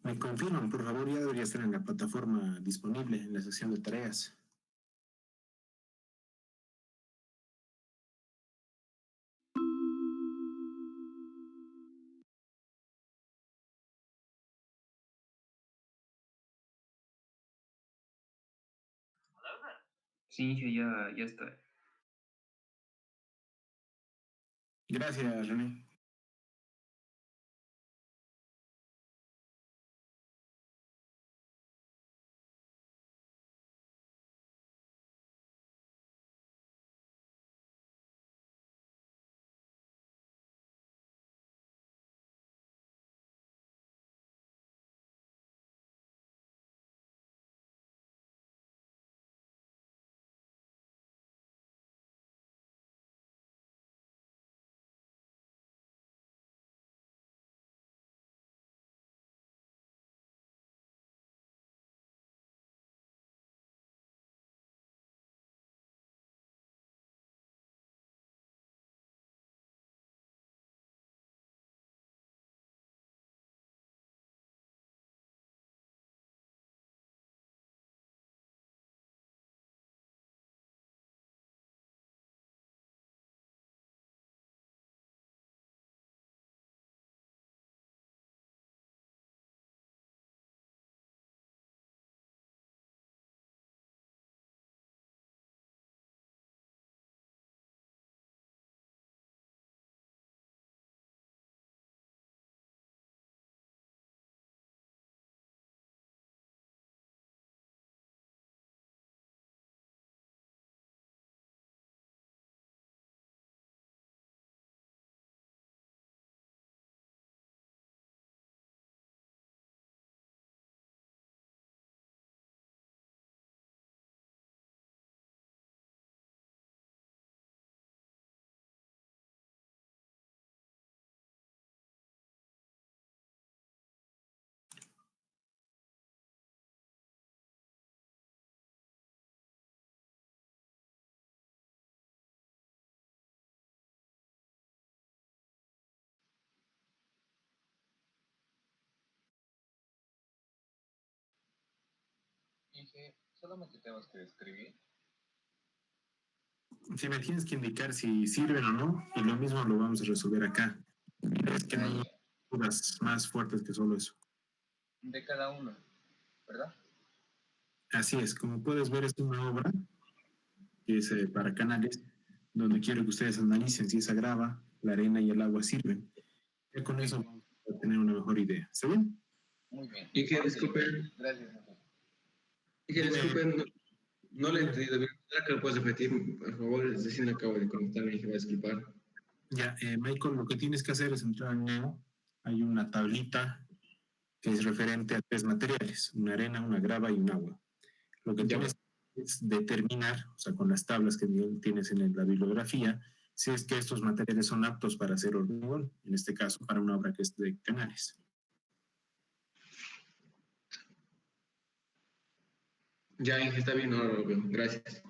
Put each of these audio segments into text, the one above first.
Me confirman, por favor, ya debería estar en la plataforma disponible en la sección de tareas. Sí, Inge, ya está. Gracias, René. Dije, solamente tenemos que describir. Si me tienes que indicar si sirven o no, y lo mismo lo vamos a resolver acá. Es que no hay Ahí, dudas más fuertes que solo eso. de cada uno, ¿verdad? Así es, como puedes ver, es una obra que es para canales, donde quiero que ustedes analicen si esa grava, la arena y el agua sirven. Ya con eso vamos a tener una mejor idea. ¿Está bien? Muy bien. Inge, Ok, disculpen, gracias. José. Inge, Dime, disculpen, no le he dime. entendido bien. ¿Será que lo puedes repetir, por favor? Recién acabo de conectarme, Inge, va a disculpar. Ya, Michael, lo que tienes que hacer es entrar en Neo. Hay una tablita que es referente a tres materiales, una arena, una grava y un agua. Lo que Ya, tienes es determinar, o sea, con las tablas que tienes en la bibliografía, si es que estos materiales son aptos para hacer hormigón, en este caso para una obra que es de canales. ya, Inge, está bien, ahora lo veo. Gracias.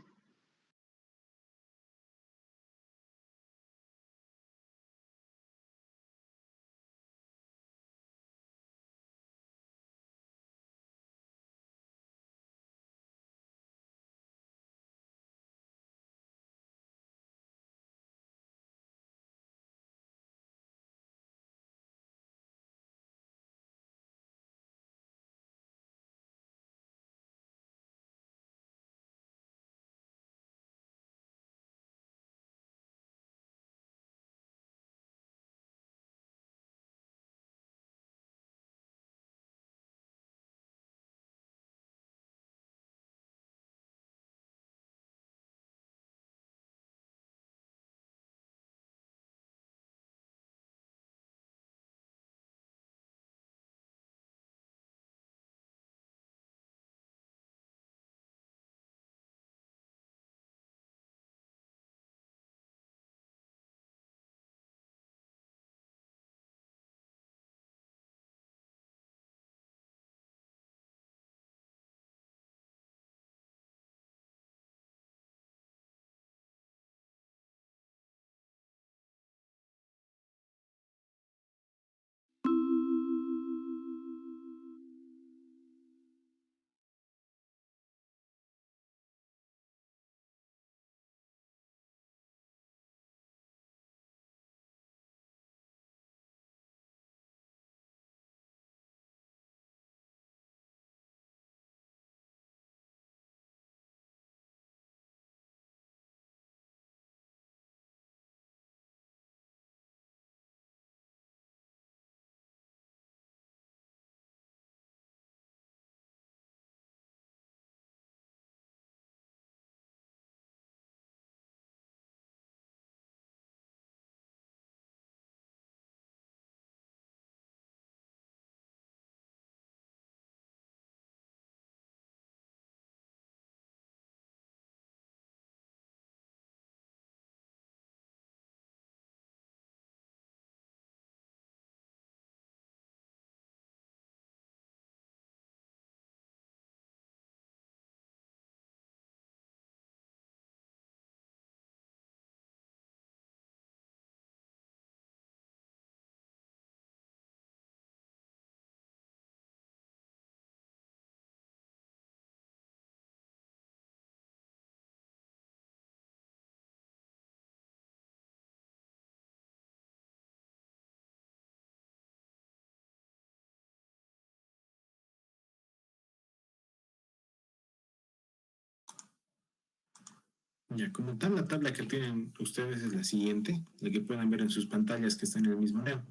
Ya, como tal, la tabla que tienen ustedes es la siguiente, la que pueden ver en sus pantallas que está en el mismo leo.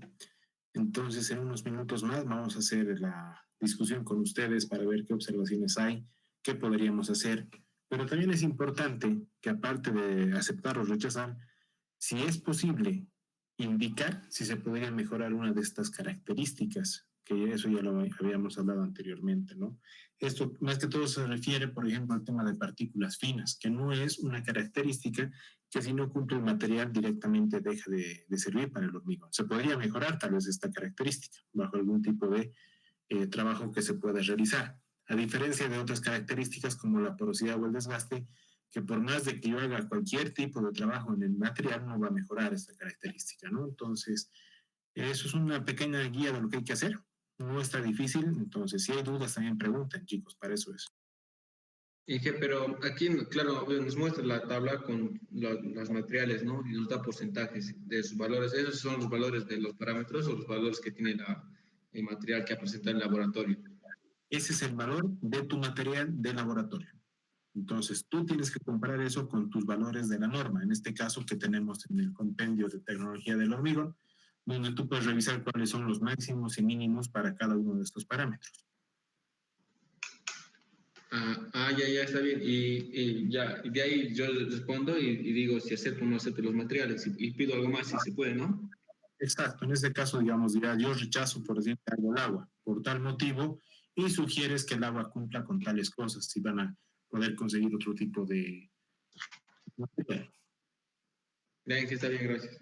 Entonces, en unos minutos más vamos a hacer la discusión con ustedes para ver qué observaciones hay, qué podríamos hacer. Pero también es importante que aparte de aceptar o rechazar, si es posible, indicar si se podría mejorar una de estas características, que eso ya lo habíamos hablado anteriormente, ¿no? Esto más que todo se refiere, por ejemplo, al tema de partículas finas, que no es una característica que si no cumple el material directamente deja de servir para el hormigón. Se podría mejorar tal vez esta característica bajo algún tipo de trabajo que se pueda realizar, a diferencia de otras características como la porosidad o el desgaste, que por más de que yo haga cualquier tipo de trabajo en el material, no va a mejorar esta característica, ¿no? Entonces, eso es una pequeña guía de lo que hay que hacer. No está difícil, entonces si hay dudas también pregunten, chicos, para eso es. Y que, pero aquí, claro, nos muestra la tabla con los materiales, ¿no? Y nos da porcentajes de sus valores. ¿Esos son los valores de los parámetros o los valores que tiene el material que ha presentado el laboratorio? Ese es el valor de tu material de laboratorio. Entonces, tú tienes que comparar eso con tus valores de la norma, en este caso que tenemos en el compendio de tecnología del hormigón, donde tú puedes revisar cuáles son los máximos y mínimos para cada uno de estos parámetros. Ya, está bien. Y ya, y de ahí yo respondo y digo si acepto o no acepto los materiales y pido algo más si se puede, ¿no? Exacto, en este caso, digamos, dirá, yo rechazo, por decir algo, el agua, por tal motivo, y sugieres que el agua cumpla con tales cosas, si van a poder conseguir otro tipo de material. De ahí que está bien, gracias.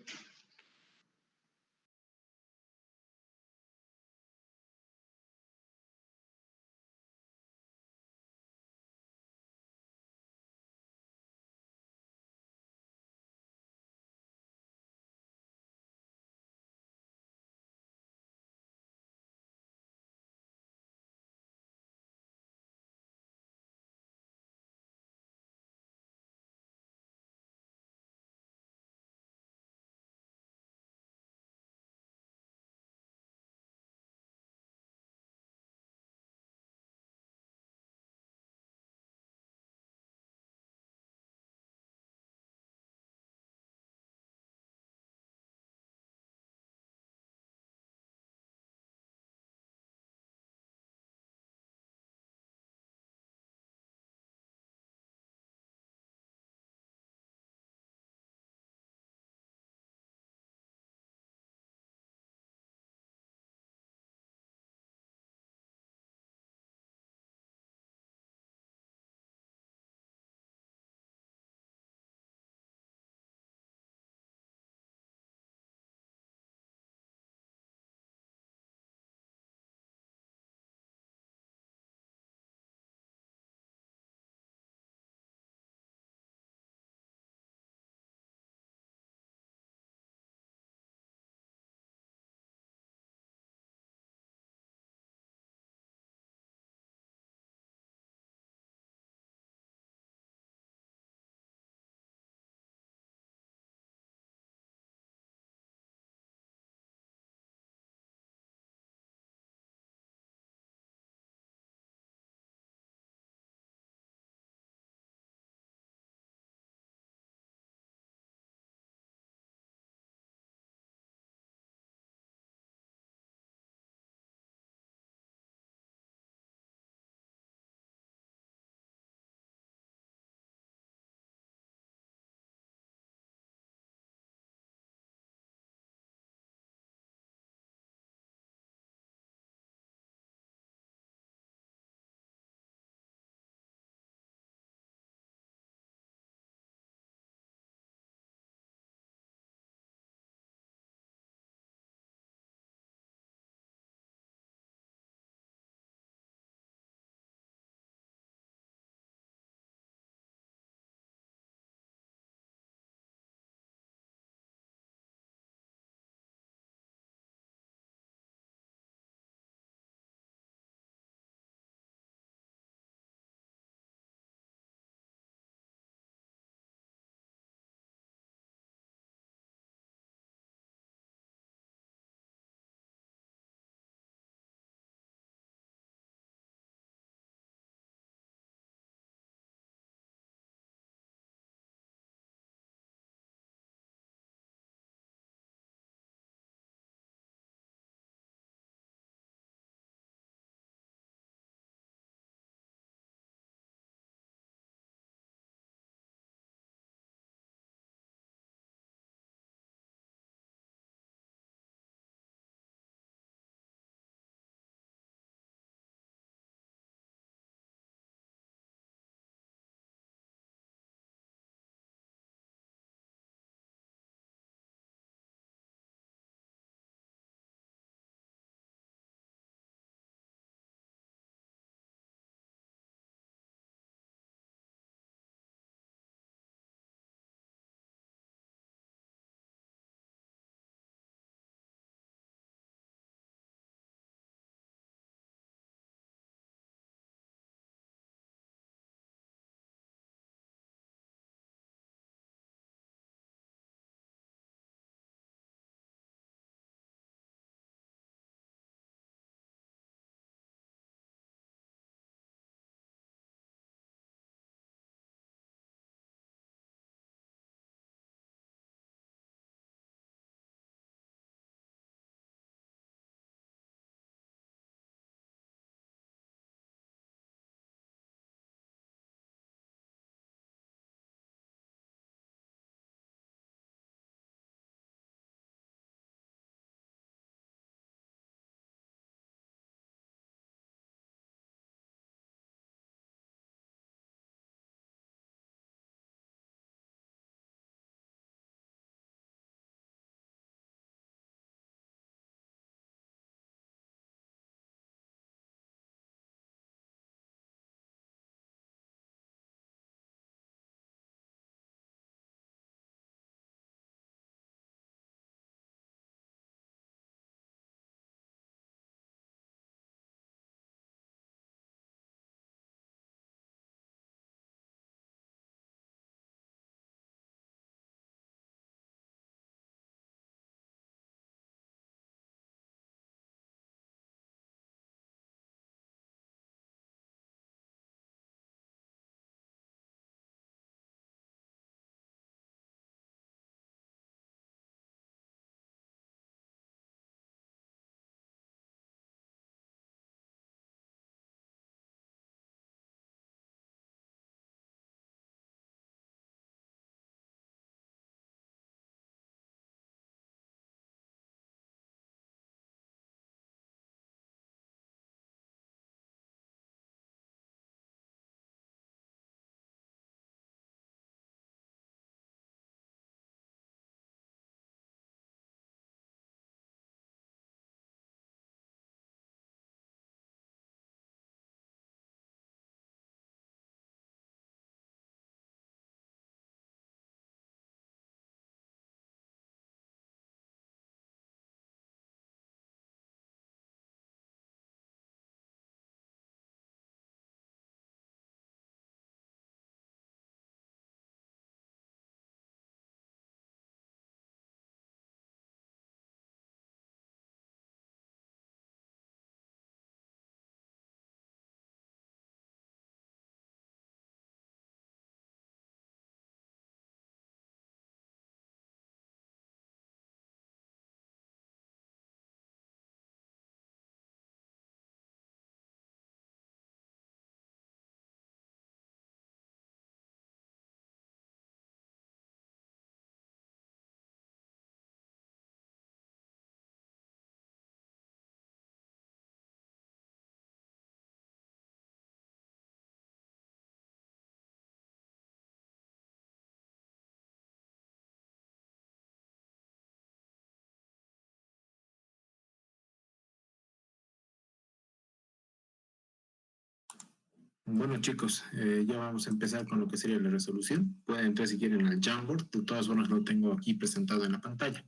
Bueno, chicos, ya vamos a empezar con lo que sería la resolución. Pueden entrar si quieren al Jamboard. De todas formas, lo tengo aquí presentado en la pantalla.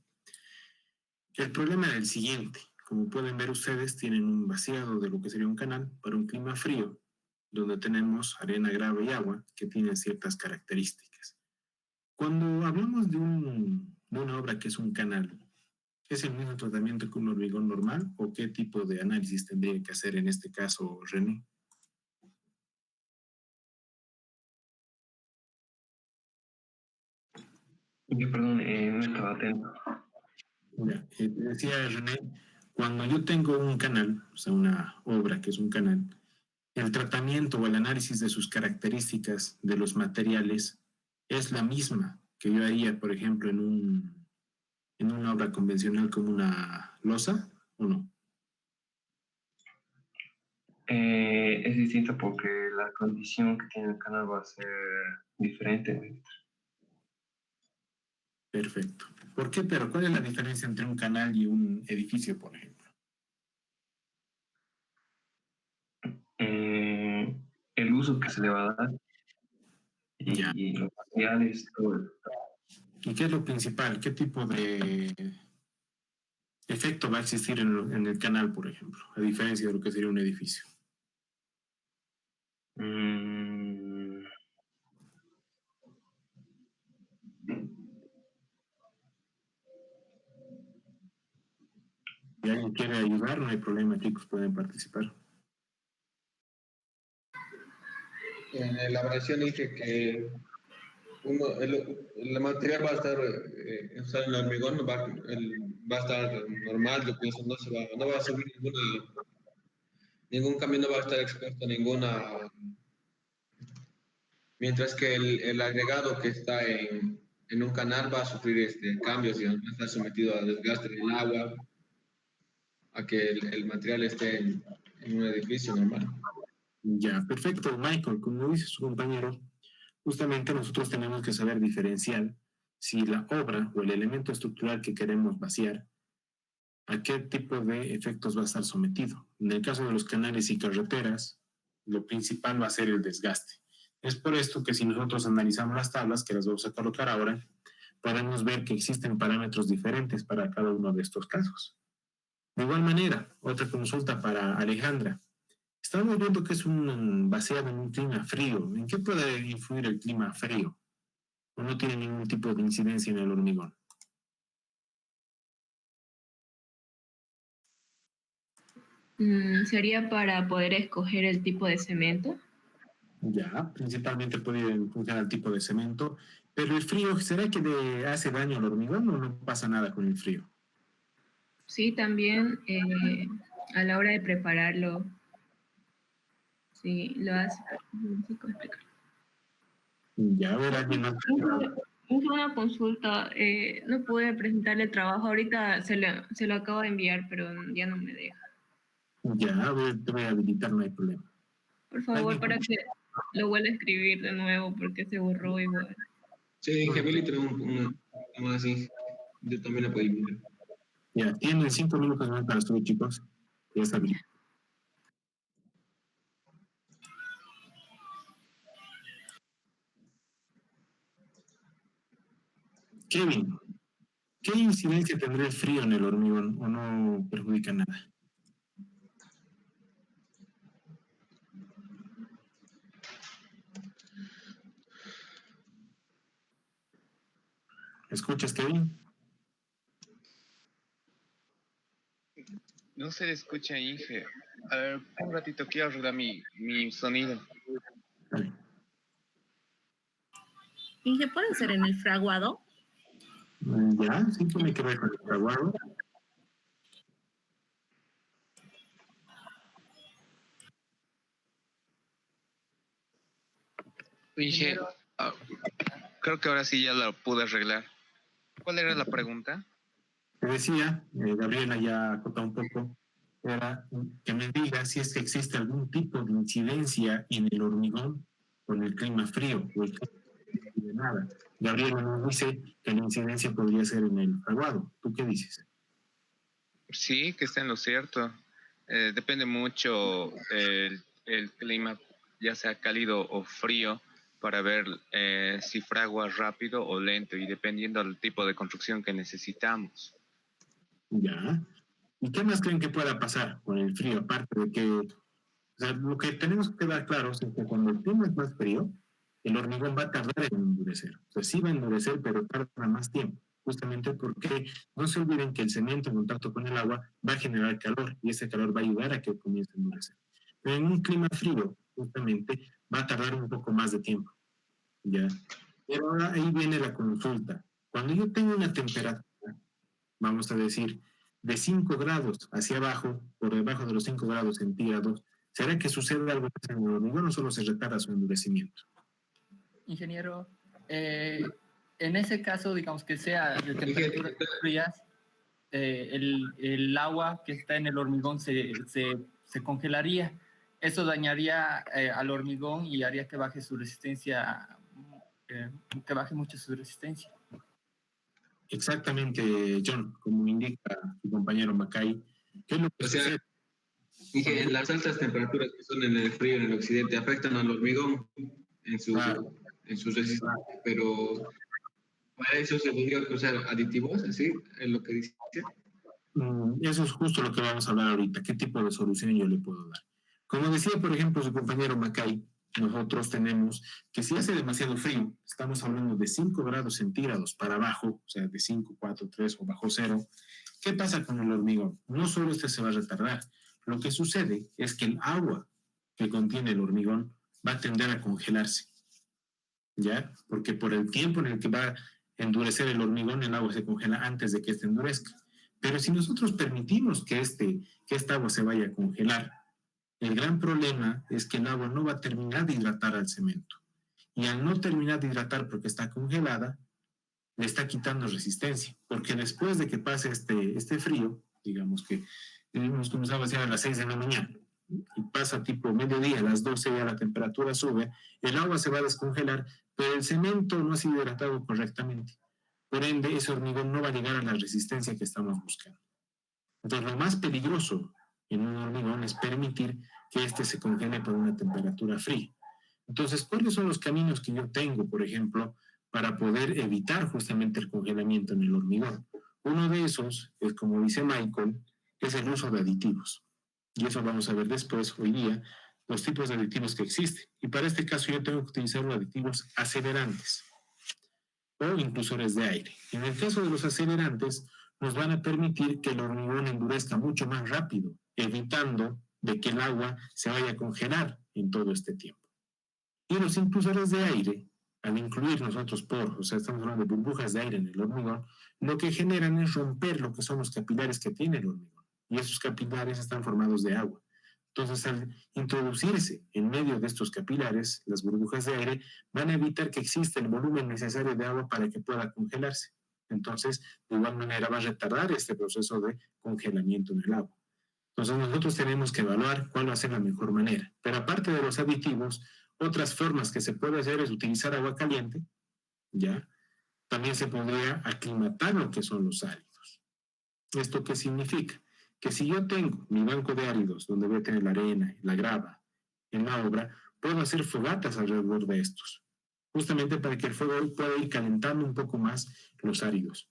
El problema es el siguiente. Como pueden ver ustedes, tienen un vaciado de lo que sería un canal para un clima frío, donde tenemos arena, grava y agua que tienen ciertas características. Cuando hablamos de una obra que es un canal, ¿es el mismo tratamiento que un hormigón normal o qué tipo de análisis tendría que hacer en este caso, René? Yo, perdón, no estaba atento. Ya, decía René, cuando yo tengo un canal, o sea, una obra que es un canal, el tratamiento o el análisis de sus características de los materiales es la misma que yo haría, por ejemplo, en una obra convencional como una losa, ¿o no? Es distinto porque la condición que tiene el canal va a ser diferente. Perfecto. ¿Por qué? Pero ¿cuál es la diferencia entre un canal y un edificio, por ejemplo? El uso que se le va a dar Ya. y los materiales, todo eso. ¿Y qué es lo principal? ¿Qué tipo de efecto va a existir en el canal, por ejemplo, a diferencia de lo que sería un edificio? Mm, Si alguien quiere ayudar, no hay problema, chicos, pueden participar. En la elaboración dije que el material va a estar, o sea, el hormigón va a estar normal, yo pienso, no va a subir ningún cambio, no va a estar expuesto a ninguna, mientras que el agregado que está en un canal va a sufrir cambios y va a estar sometido a desgaste del agua, a que el material esté en un edificio normal. Ya, perfecto, Michael. Como dice su compañero, justamente nosotros tenemos que saber diferenciar si la obra o el elemento estructural que queremos vaciar, a qué tipo de efectos va a estar sometido. En el caso de los canales y carreteras, lo principal va a ser el desgaste. Es por esto que si nosotros analizamos las tablas, que las vamos a colocar ahora, podemos ver que existen parámetros diferentes para cada uno de estos casos. De igual manera, otra consulta para Alejandra. Estamos viendo que es un vaciado en un clima frío. ¿En qué puede influir el clima frío? ¿O no tiene ningún tipo de incidencia en el hormigón? Sería para poder escoger el tipo de cemento. Ya, principalmente puede funcionar el tipo de cemento, pero el frío, ¿será que le hace daño al hormigón o no pasa nada con el frío? Sí, también a la hora de prepararlo, sí, lo hace. No sé cómo explicarlo. Ya, a ver, alguien más. Hice una consulta, no pude presentarle el trabajo, ahorita se lo acabo de enviar, pero ya no me deja. Ya, a ver, te voy a habilitar, no hay problema. Por favor, para que lo vuelva a escribir de nuevo, porque se borró igual. Sí, en Gemini tenemos un así, yo también la puedo ver. Ya, tienen 5 minutos más para ustedes, chicos. Ya está bien. Kevin, ¿qué incidencia tendrá el frío en el hormigón o no perjudica nada? ¿Escuchas, Kevin? No se le escucha, Inge. A ver, un ratito, quiero arreglar mi sonido. Vale. ¿Y qué puede ser en el fraguado? Ya, sí tiene que ver con el fraguado. Inge, ah, creo que ahora sí ya lo pude arreglar. ¿Cuál era la pregunta? Te decía, Gabriela ya acotó un poco, era que me diga si es que existe algún tipo de incidencia en el hormigón con el clima frío o el clima de nada. Gabriela nos dice que la incidencia podría ser en el fraguado. ¿Tú qué dices? Sí, que está en lo cierto. Depende mucho el clima ya sea cálido o frío, para ver si fragua rápido o lento y dependiendo del tipo de construcción que necesitamos. Ya. ¿Y qué más creen que pueda pasar con el frío? Aparte de que, o sea, lo que tenemos que quedar claros es que cuando el clima es más frío, el hormigón va a tardar en endurecer. O sea, sí va a endurecer, pero tarda más tiempo. Justamente porque no se olviden que el cemento en contacto con el agua va a generar calor y ese calor va a ayudar a que comience a endurecer. Pero en un clima frío, justamente, va a tardar un poco más de tiempo. ¿Ya? Pero ahora ahí viene la consulta. Cuando yo tengo una temperatura, vamos a decir, de 5 grados hacia abajo, por debajo de los 5 grados centígrados, ¿será que sucede algo en el hormigón o solo se retarda su endurecimiento? Ingeniero, en ese caso, digamos que sea de temperaturas frías, el agua que está en el hormigón se congelaría. Eso dañaría al hormigón y haría que baje su resistencia, que baje mucho su resistencia. Exactamente, John, como indica su compañero Macay, ¿qué es lo que sucede? Dije, las altas temperaturas que son en el frío en el occidente afectan al hormigón en su resistencia, pero para eso se tendría que usar aditivos, así es lo que dice. Eso es justo lo que vamos a hablar ahorita. ¿Qué tipo de solución yo le puedo dar? Como decía, por ejemplo, su compañero Macay, nosotros tenemos que si hace demasiado frío, estamos hablando de 5 grados centígrados para abajo, o sea, de 5, 4, 3 o bajo cero. ¿Qué pasa con el hormigón? No solo este se va a retardar, lo que sucede es que el agua que contiene el hormigón va a tender a congelarse, ¿ya? Porque por el tiempo en el que va a endurecer el hormigón, el agua se congela antes de que éste endurezca. Pero si nosotros permitimos que esta agua se vaya a congelar, el gran problema es que el agua no va a terminar de hidratar al cemento. Y al no terminar de hidratar porque está congelada, le está quitando resistencia. Porque después de que pase este frío, digamos que hemos comenzado a hacer a las 6 de la mañana, y pasa tipo mediodía, a las 12 ya la temperatura sube, el agua se va a descongelar, pero el cemento no ha sido hidratado correctamente. Por ende, ese hormigón no va a llegar a la resistencia que estamos buscando. Entonces, lo más peligroso en un hormigón es permitir que éste se congele por una temperatura fría. Entonces, ¿cuáles son los caminos que yo tengo, por ejemplo, para poder evitar justamente el congelamiento en el hormigón? Uno de esos, es como dice Michael, es el uso de aditivos. Y eso vamos a ver después, hoy día, los tipos de aditivos que existen. Y para este caso yo tengo que utilizar los aditivos acelerantes o inclusores de aire. En el caso de los acelerantes, nos van a permitir que el hormigón endurezca mucho más rápido, evitando de que el agua se vaya a congelar en todo este tiempo. Y los impulsores de aire, al incluir nosotros poros, o sea, estamos hablando de burbujas de aire en el hormigón, lo que generan es romper lo que son los capilares que tiene el hormigón. Y esos capilares están formados de agua. Entonces, al introducirse en medio de estos capilares, las burbujas de aire van a evitar que exista el volumen necesario de agua para que pueda congelarse. Entonces, de igual manera va a retardar este proceso de congelamiento en el agua. Entonces, nosotros tenemos que evaluar cuál va a ser la mejor manera. Pero aparte de los aditivos, otras formas que se puede hacer es utilizar agua caliente, ¿ya? También se podría aclimatar lo que son los áridos. ¿Esto qué significa? Que si yo tengo mi banco de áridos, donde voy a tener la arena, la grava, en la obra, puedo hacer fogatas alrededor de estos, justamente para que el fuego pueda ir calentando un poco más los áridos.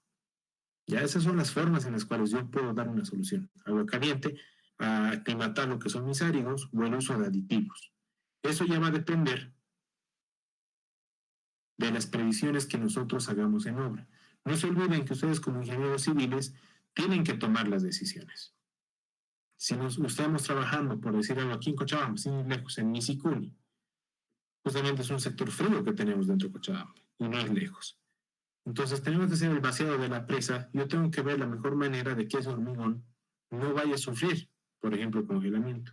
Ya esas son las formas en las cuales yo puedo dar una solución. Agua caliente, a aclimatar lo que son mis áridos o el uso de aditivos. Eso ya va a depender de las previsiones que nosotros hagamos en obra. No se olviden que ustedes como ingenieros civiles tienen que tomar las decisiones. Si estamos trabajando, por decir algo, aquí en Cochabamba, sin lejos, en Misicuni, justamente es un sector frío que tenemos dentro de Cochabamba y no es lejos. Entonces tenemos que hacer el vaciado de la presa. Yo tengo que ver la mejor manera de que ese hormigón no vaya a sufrir, por ejemplo, congelamiento.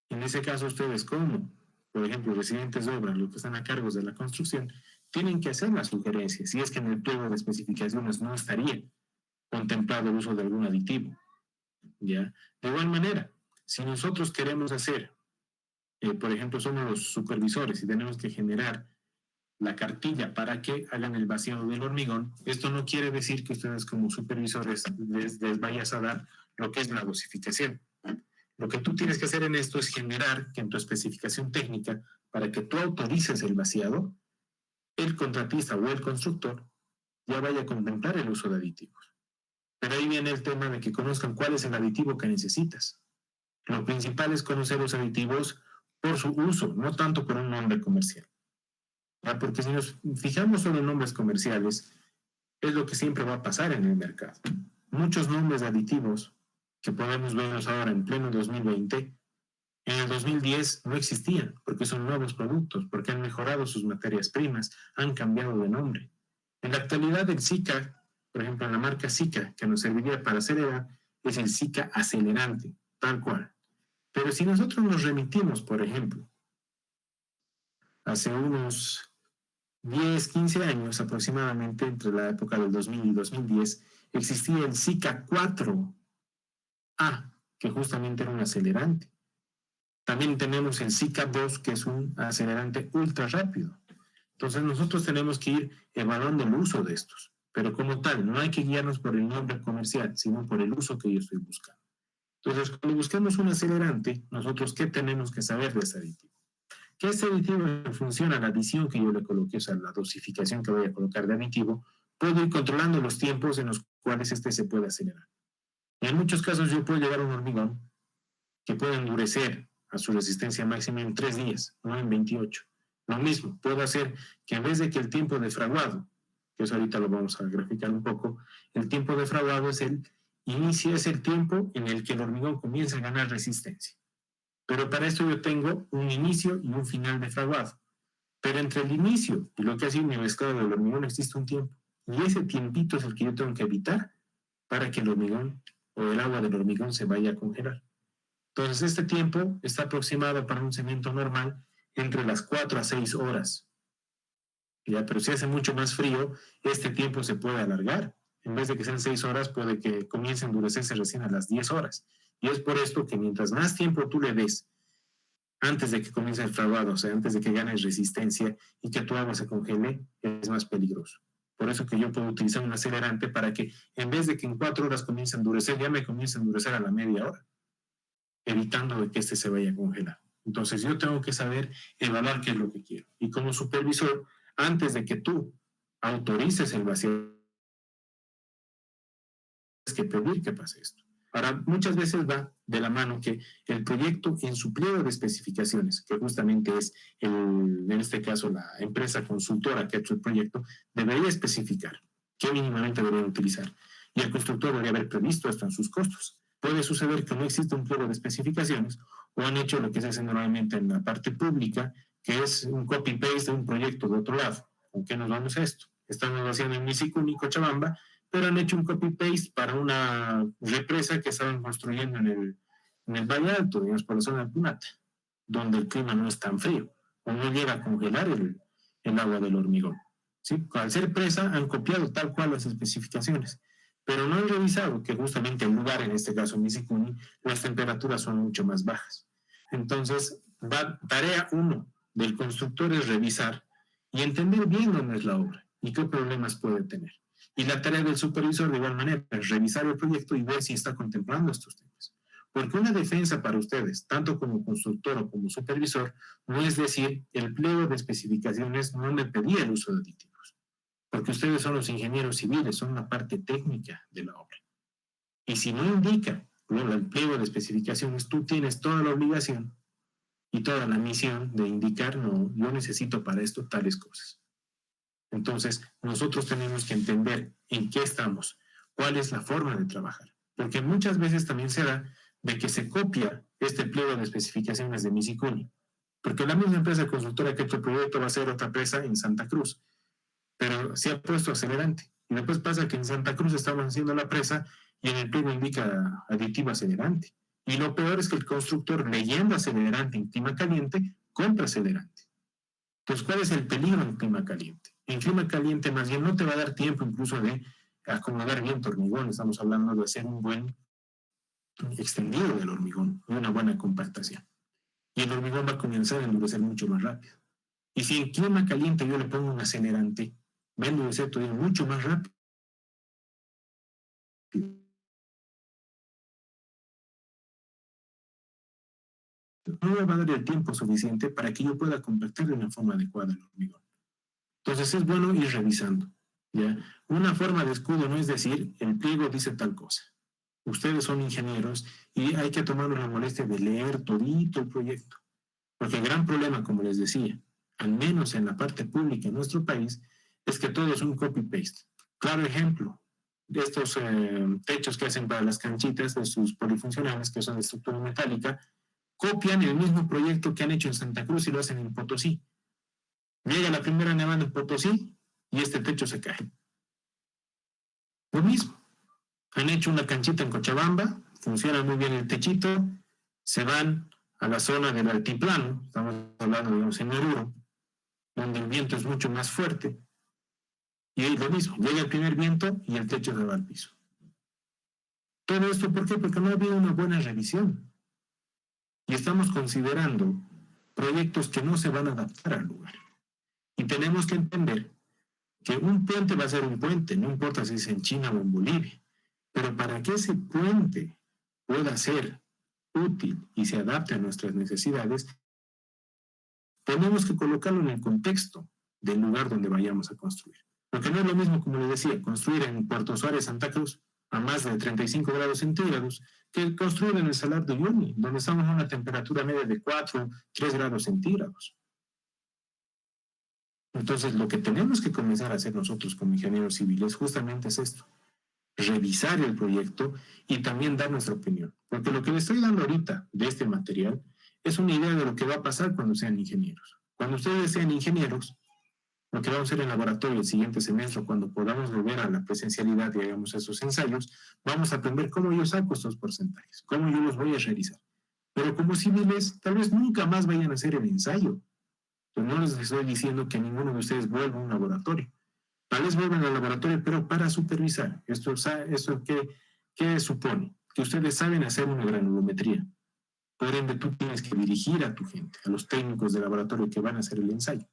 En ese caso, ustedes como, por ejemplo, residentes de obra, los que están a cargo de la construcción, tienen que hacer las sugerencias, si es que en el pliego de especificaciones no estaría contemplado el uso de algún aditivo. ¿Ya? De igual manera, si nosotros queremos hacer, por ejemplo, somos los supervisores y tenemos que generar la cartilla para que hagan el vaciado del hormigón, esto no quiere decir que ustedes como supervisores les vayas a dar lo que es la dosificación. Lo que tú tienes que hacer en esto es generar que en tu especificación técnica, para que tú autorices el vaciado, el contratista o el constructor ya vaya a contemplar el uso de aditivos. Pero ahí viene el tema de que conozcan cuál es el aditivo que necesitas. Lo principal es conocer los aditivos por su uso, no tanto por un nombre comercial. Porque si nos fijamos solo en nombres comerciales, es lo que siempre va a pasar en el mercado. Muchos nombres de aditivos que podemos verlos ahora en pleno 2020, en el 2010 no existían, porque son nuevos productos, porque han mejorado sus materias primas, han cambiado de nombre. En la actualidad el Sika, por ejemplo, la marca Sika, que nos serviría para acelerar, es el Sika acelerante, tal cual. Pero si nosotros nos remitimos, por ejemplo, hace unos 10, 15 años aproximadamente, entre la época del 2000 y 2010, existía el Sika 4A, que justamente era un acelerante. También tenemos el Sika 2, que es un acelerante ultra rápido. Entonces nosotros tenemos que ir evaluando el uso de estos. Pero como tal, no hay que guiarnos por el nombre comercial, sino por el uso que yo estoy buscando. Entonces, cuando buscamos un acelerante, nosotros, ¿qué tenemos que saber de ese aditivo? Que este aditivo, en función a la adición que yo le coloque, o sea, la dosificación que voy a colocar de aditivo, puedo ir controlando los tiempos en los cuales este se puede acelerar. Y en muchos casos yo puedo llegar a un hormigón que puede endurecer a su resistencia máxima en 3 días, no en 28. Lo mismo, puedo hacer que en vez de que el tiempo de fraguado, que eso ahorita lo vamos a graficar un poco, el tiempo de fraguado es el tiempo en el que el hormigón comienza a ganar resistencia. Pero para esto yo tengo un inicio y un final de fraguado. Pero entre el inicio y lo que ha sido mi mezclado del hormigón existe un tiempo. Y ese tiempito es el que yo tengo que evitar para que el hormigón o el agua del hormigón se vaya a congelar. Entonces, este tiempo está aproximado para un cemento normal entre las 4 a 6 horas. ¿Ya? Pero si hace mucho más frío, este tiempo se puede alargar. En vez de que sean 6 horas, puede que comience a endurecerse recién a las 10 horas. Y es por esto que mientras más tiempo tú le des antes de que comience el fraguado, o sea, antes de que ganes resistencia y que tu agua se congele, es más peligroso. Por eso que yo puedo utilizar un acelerante para que en vez de que en 4 horas comience a endurecer, ya me comience a endurecer a la media hora, evitando de que este se vaya a congelar. Entonces yo tengo que saber evaluar qué es lo que quiero. Y como supervisor, antes de que tú autorices el vacío, tienes que pedir que pase esto. Ahora, muchas veces va de la mano que el proyecto en su pliego de especificaciones, que justamente es, en este caso, la empresa consultora que ha hecho el proyecto, debería especificar qué mínimamente debería utilizar. Y el constructor debería haber previsto esto en sus costos. Puede suceder que no exista un pliego de especificaciones o han hecho lo que se hace normalmente en la parte pública, que es un copy-paste de un proyecto de otro lado. ¿Con qué nos vamos a esto? Estamos haciendo en Misicuni, Cochabamba, pero han hecho un copy-paste para una represa que estaban construyendo en el Valle Alto, digamos, por la zona de Punata, donde el clima no es tan frío, o no llega a congelar el agua del hormigón. ¿Sí? Al ser presa, han copiado tal cual las especificaciones, pero no han revisado que justamente el lugar, en este caso Misicuni, las temperaturas son mucho más bajas. Entonces, tarea 1 del constructor es revisar y entender bien dónde es la obra y qué problemas puede tener. Y la tarea del supervisor, de igual manera, es revisar el proyecto y ver si está contemplando estos temas. Porque una defensa para ustedes, tanto como constructor o como supervisor, no es decir, el pliego de especificaciones no me pedía el uso de aditivos. Porque ustedes son los ingenieros civiles, son la parte técnica de la obra. Y si no indica el pliego de especificaciones, tú tienes toda la obligación y toda la misión de indicar, no, yo necesito para esto tales cosas. Entonces, nosotros tenemos que entender en qué estamos, cuál es la forma de trabajar. Porque muchas veces también se da de que se copia este pliego de especificaciones de Misicuni. Porque la misma empresa consultora que ha hecho el proyecto va a ser otra empresa en Santa Cruz. Pero se ha puesto acelerante. Y después pasa que en Santa Cruz estamos haciendo la presa y en el pliego indica aditivo acelerante. Y lo peor es que el constructor, leyendo acelerante en clima caliente, compra acelerante. Entonces, ¿cuál es el peligro en clima caliente? En clima caliente, más bien, no te va a dar tiempo incluso de acomodar bien tu hormigón. Estamos hablando de hacer un buen extendido del hormigón y una buena compactación. Y el hormigón va a comenzar a endurecer mucho más rápido. Y si en clima caliente yo le pongo un acelerante, va a endurecer todavía mucho más rápido. no me va a dar el tiempo suficiente para que yo pueda compactar de una forma adecuada el hormigón. Entonces es bueno ir revisando. ¿Ya? Una forma de escudo no es decir, el pliego dice tal cosa. Ustedes son ingenieros y hay que tomarnos la molestia de leer todito el proyecto. Porque el gran problema, como les decía, al menos en la parte pública en nuestro país, es que todo es un copy-paste. Claro ejemplo, de estos techos que hacen para las canchitas de sus polifuncionales, que son de estructura metálica, copian el mismo proyecto que han hecho en Santa Cruz y lo hacen en Potosí. Llega la primera nevada en Potosí y este techo se cae. Lo mismo. Han hecho una canchita en Cochabamba, funciona muy bien el techito, se van a la zona del altiplano, estamos hablando de en Oruro, donde el viento es mucho más fuerte, y ahí lo mismo, llega el primer viento y el techo se va al piso. Todo esto, ¿por qué? Porque no ha habido una buena revisión. Y estamos considerando proyectos que no se van a adaptar al lugar. Y tenemos que entender que un puente va a ser un puente, no importa si es en China o en Bolivia. Pero para que ese puente pueda ser útil y se adapte a nuestras necesidades, tenemos que colocarlo en el contexto del lugar donde vayamos a construir. Porque no es lo mismo, como les decía, construir en Puerto Suárez, Santa Cruz, a más de 35 grados centígrados, que construir en el Salar de Uyuni, donde estamos a una temperatura media de 4, 3 grados centígrados. Entonces, lo que tenemos que comenzar a hacer nosotros como ingenieros civiles justamente es esto: revisar el proyecto y también dar nuestra opinión. Porque lo que les estoy dando ahorita de este material es una idea de lo que va a pasar cuando sean ingenieros. Cuando ustedes sean ingenieros, lo que vamos a hacer en laboratorio el siguiente semestre, cuando podamos volver a la presencialidad y hagamos esos ensayos, vamos a aprender cómo yo saco estos porcentajes, cómo yo los voy a realizar. Pero como civiles, tal vez nunca más vayan a hacer el ensayo. Pues no les estoy diciendo que ninguno de ustedes vuelva a un laboratorio. Tal vez vuelvan al laboratorio, pero para supervisar. ¿Esto qué supone? Que ustedes saben hacer una granulometría. Por ende, tú tienes que dirigir a tu gente, a los técnicos de laboratorio que van a hacer el ensayo.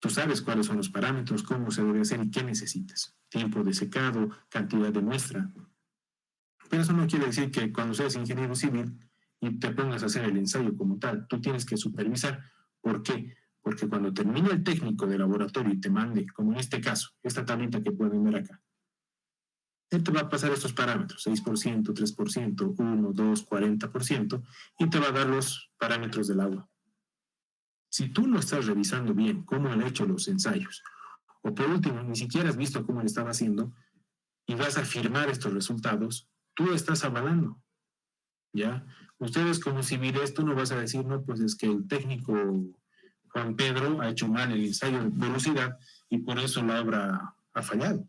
Tú sabes cuáles son los parámetros, cómo se debe hacer y qué necesitas. Tiempo de secado, cantidad de muestra. Pero eso no quiere decir que cuando seas ingeniero civil y te pongas a hacer el ensayo como tal, tú tienes que supervisar. ¿Por qué? Porque cuando termine el técnico de laboratorio y te mande, como en este caso, esta tablita que pueden ver acá, él te va a pasar estos parámetros, 6%, 3%, 1, 2, 40%, y te va a dar los parámetros del agua. Si tú no estás revisando bien cómo han hecho los ensayos, o por último, ni siquiera has visto cómo lo estaba haciendo, y vas a firmar estos resultados, tú estás avalando, ¿ya? Ustedes como civiles, tú no vas a decir, no, pues es que el técnico Juan Pedro ha hecho mal el ensayo de porosidad y por eso la obra ha fallado.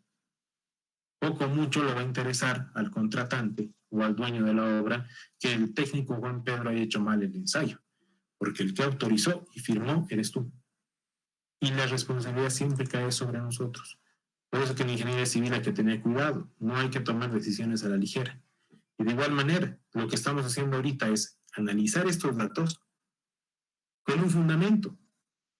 Poco mucho le va a interesar al contratante o al dueño de la obra que el técnico Juan Pedro haya hecho mal el ensayo, porque el que autorizó y firmó eres tú. Y la responsabilidad siempre cae sobre nosotros. Por eso que en ingeniería civil hay que tener cuidado, no hay que tomar decisiones a la ligera. Y de igual manera, lo que estamos haciendo ahorita es analizar estos datos con un fundamento.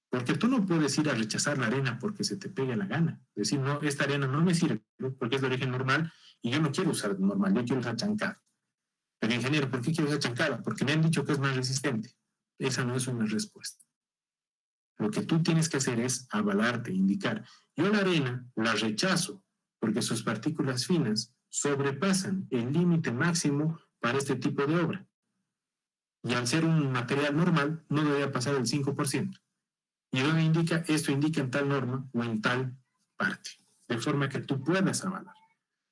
Porque tú no puedes ir a rechazar la arena porque se te pegue la gana. Decir, no, esta arena no me sirve porque es de origen normal y yo no quiero usar normal, yo quiero usar chancada. Pero ingeniero, ¿por qué quiero usar chancada? Porque me han dicho que es más resistente. Esa no es una respuesta. Lo que tú tienes que hacer es avalarte, indicar. Yo la arena la rechazo porque sus partículas finas sobrepasan el límite máximo para este tipo de obra. Y al ser un material normal, no debería pasar el 5%. Y donde indica, esto indica en tal norma o en tal parte, de forma que tú puedas avalar.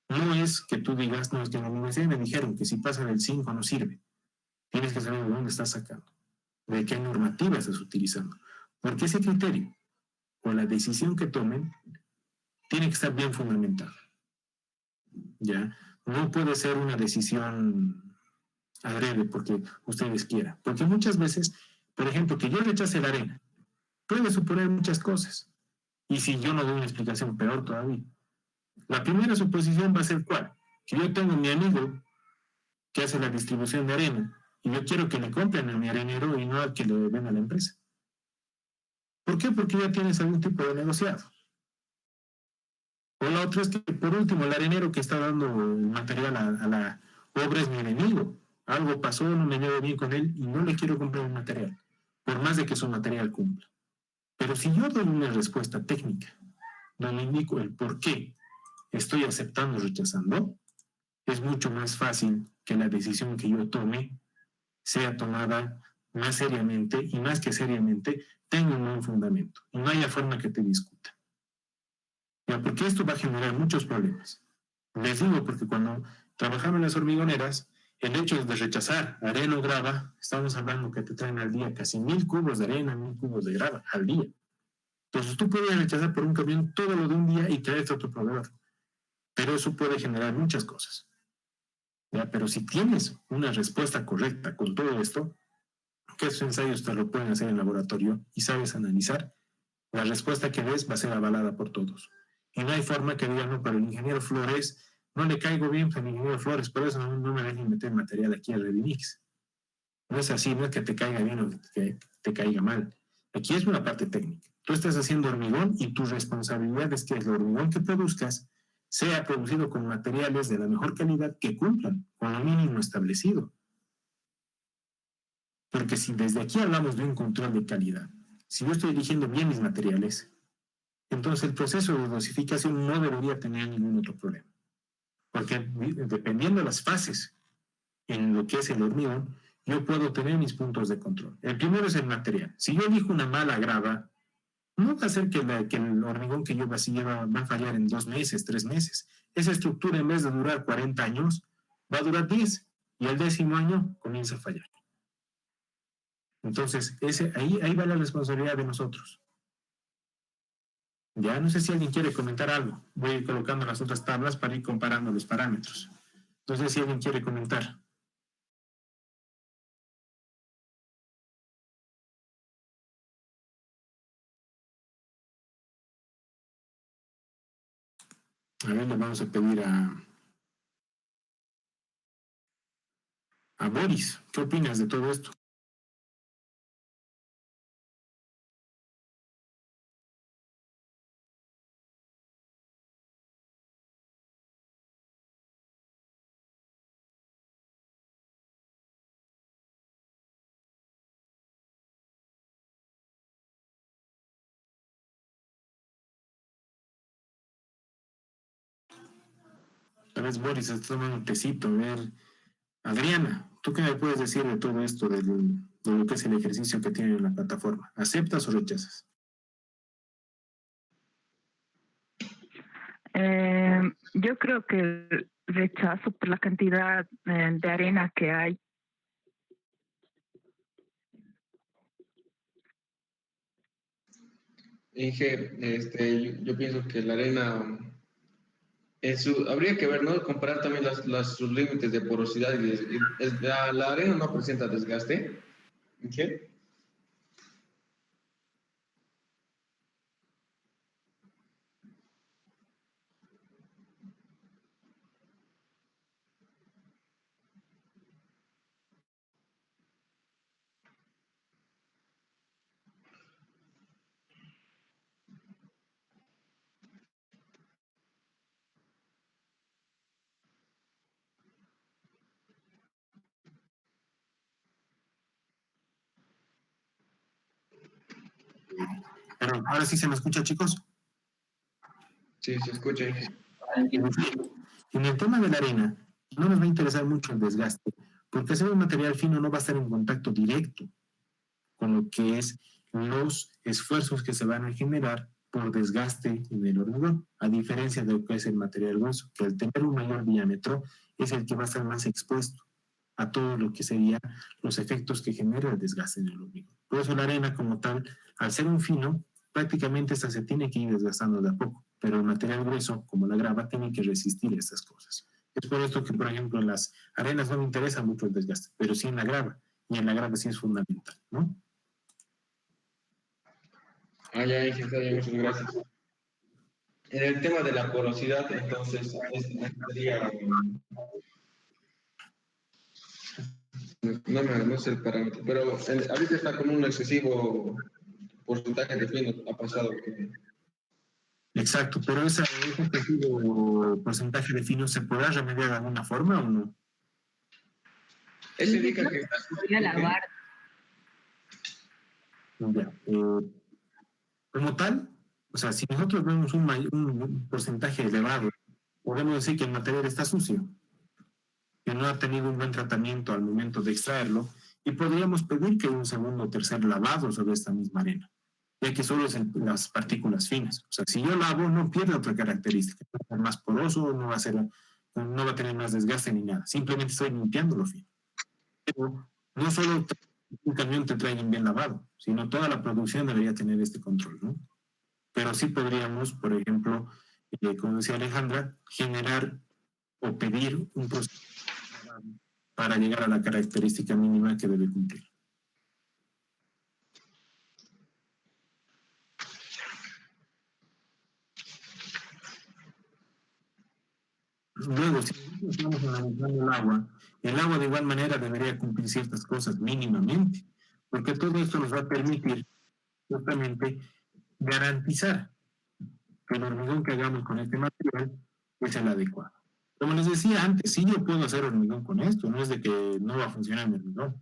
No es que tú digas, no, es que en la universidad me dijeron que si pasa del 5 no sirve. Tienes que saber de dónde estás sacando, de qué normativa estás utilizando. Porque ese criterio o la decisión que tomen tiene que estar bien fundamentada. ¿Ya? No puede ser una decisión adrede porque ustedes quieran. Porque muchas veces, por ejemplo, que yo rechace la arena, puede suponer muchas cosas. Y si yo no doy una explicación, peor todavía. La primera suposición va a ser ¿cuál? Que yo tengo mi amigo que hace la distribución de arena y yo quiero que le compren a mi arenero y no al que le den a la empresa. ¿Por qué? Porque ya tienes algún tipo de negociado. O la otra es que, por último, el arenero que está dando el material a la obra es mi enemigo algo pasó, no me llevo bien con él y no le quiero comprar un material, por más de que su material cumpla. Pero si yo doy una respuesta técnica, donde indico el por qué estoy aceptando o rechazando, es mucho más fácil que la decisión que yo tome sea tomada más seriamente y más que seriamente tenga un buen fundamento y no haya forma que te discuta. Ya, porque esto va a generar muchos problemas. Les digo porque cuando trabajaba en las hormigoneras, el hecho de rechazar arena o grava, estamos hablando que te traen al día casi 1000 cubos de arena, 1000 cubos de grava al día. Entonces tú puedes rechazar por un camión todo lo de un día y traerte a tu proveedor. Pero eso puede generar muchas cosas. ¿Ya? Pero si tienes una respuesta correcta con todo esto, que esos ensayos te lo pueden hacer en laboratorio y sabes analizar, la respuesta que des va a ser avalada por todos. Y no hay forma que digan, no, pero el ingeniero Flores, no le caigo bien al ingeniero Flores, por eso no me dejen meter material aquí a Redimix. No es así, no es que te caiga bien o que te caiga mal. Aquí es una parte técnica. Tú estás haciendo hormigón y tu responsabilidad es que el hormigón que produzcas sea producido con materiales de la mejor calidad que cumplan con lo mínimo establecido. Porque si desde aquí hablamos de un control de calidad, si yo estoy eligiendo bien mis materiales, entonces el proceso de dosificación no debería tener ningún otro problema. Porque dependiendo de las fases en lo que es el hormigón, yo puedo tener mis puntos de control. El primero es el material. Si yo elijo una mala grava, no va a ser que el hormigón que yo vacíe va a fallar en 2 meses, 3 meses. Esa estructura, en vez de durar 40 años, va a durar 10 y el 10º año comienza a fallar. Entonces, ahí va la responsabilidad de nosotros. Ya no sé si alguien quiere comentar algo. Voy a ir colocando las otras tablas para ir comparando los parámetros. No sé si alguien quiere comentar. A ver, le vamos a pedir a Boris. ¿Qué opinas de todo esto? Tal vez Boris está tomando un tecito. A ver, Adriana, ¿tú qué me puedes decir de todo esto, de lo que es el ejercicio que tiene en la plataforma? ¿Aceptas o rechazas? Yo creo que rechazo por la cantidad de arena que hay. Inge, yo pienso que la arena, habría que ver, ¿no? Comparar también sus límites de porosidad. La arena no presenta desgaste. Inge. Pero ahora sí se me escucha, chicos. Sí, se escucha, Inge. En el tema de la arena, no nos va a interesar mucho el desgaste, porque ese material fino no va a estar en contacto directo con lo que es los esfuerzos que se van a generar por desgaste en el hormigón, a diferencia de lo que es el material grueso, que al tener un mayor diámetro es el que va a estar más expuesto a todo lo que serían los efectos que genera el desgaste en el hormigón. Por eso la arena como tal, al ser un fino, prácticamente esta se tiene que ir desgastando de a poco, pero el material grueso, como la grava, tiene que resistir estas cosas. Es por esto que, por ejemplo, en las arenas no me interesa mucho el desgaste, pero sí en la grava, y en la grava sí es fundamental, ¿no? Ya, Inge, está bien, muchas gracias. En el tema de la porosidad, entonces, sería, no sé el parámetro, pero ahorita está con un excesivo porcentaje de fino, ha pasado que... Exacto, pero ese excesivo porcentaje de fino, ¿se podrá remediar de alguna forma o no? Ese indica que Voy a lavar. Ya, como tal, o sea, si nosotros vemos un porcentaje elevado, podemos decir que el material está sucio, que no ha tenido un buen tratamiento al momento de extraerlo, y podríamos pedir que un segundo o tercer lavado sobre esta misma arena, ya que solo es las partículas finas. O sea, si yo lavo, no pierde otra característica, va a ser más poroso, no va a tener más desgaste ni nada, simplemente estoy limpiando lo fino. Pero no solo un camión te traigan bien lavado, sino toda la producción debería tener este control, ¿no? Pero sí podríamos, por ejemplo, como decía Alejandra, generar o pedir un proceso para llegar a la característica mínima que debe cumplir. Luego, si estamos analizando el agua de igual manera debería cumplir ciertas cosas mínimamente, porque todo esto nos va a permitir justamente garantizar que el hormigón que hagamos con este material es el adecuado. Como les decía antes, sí yo puedo hacer hormigón con esto, no es de que no va a funcionar mi hormigón,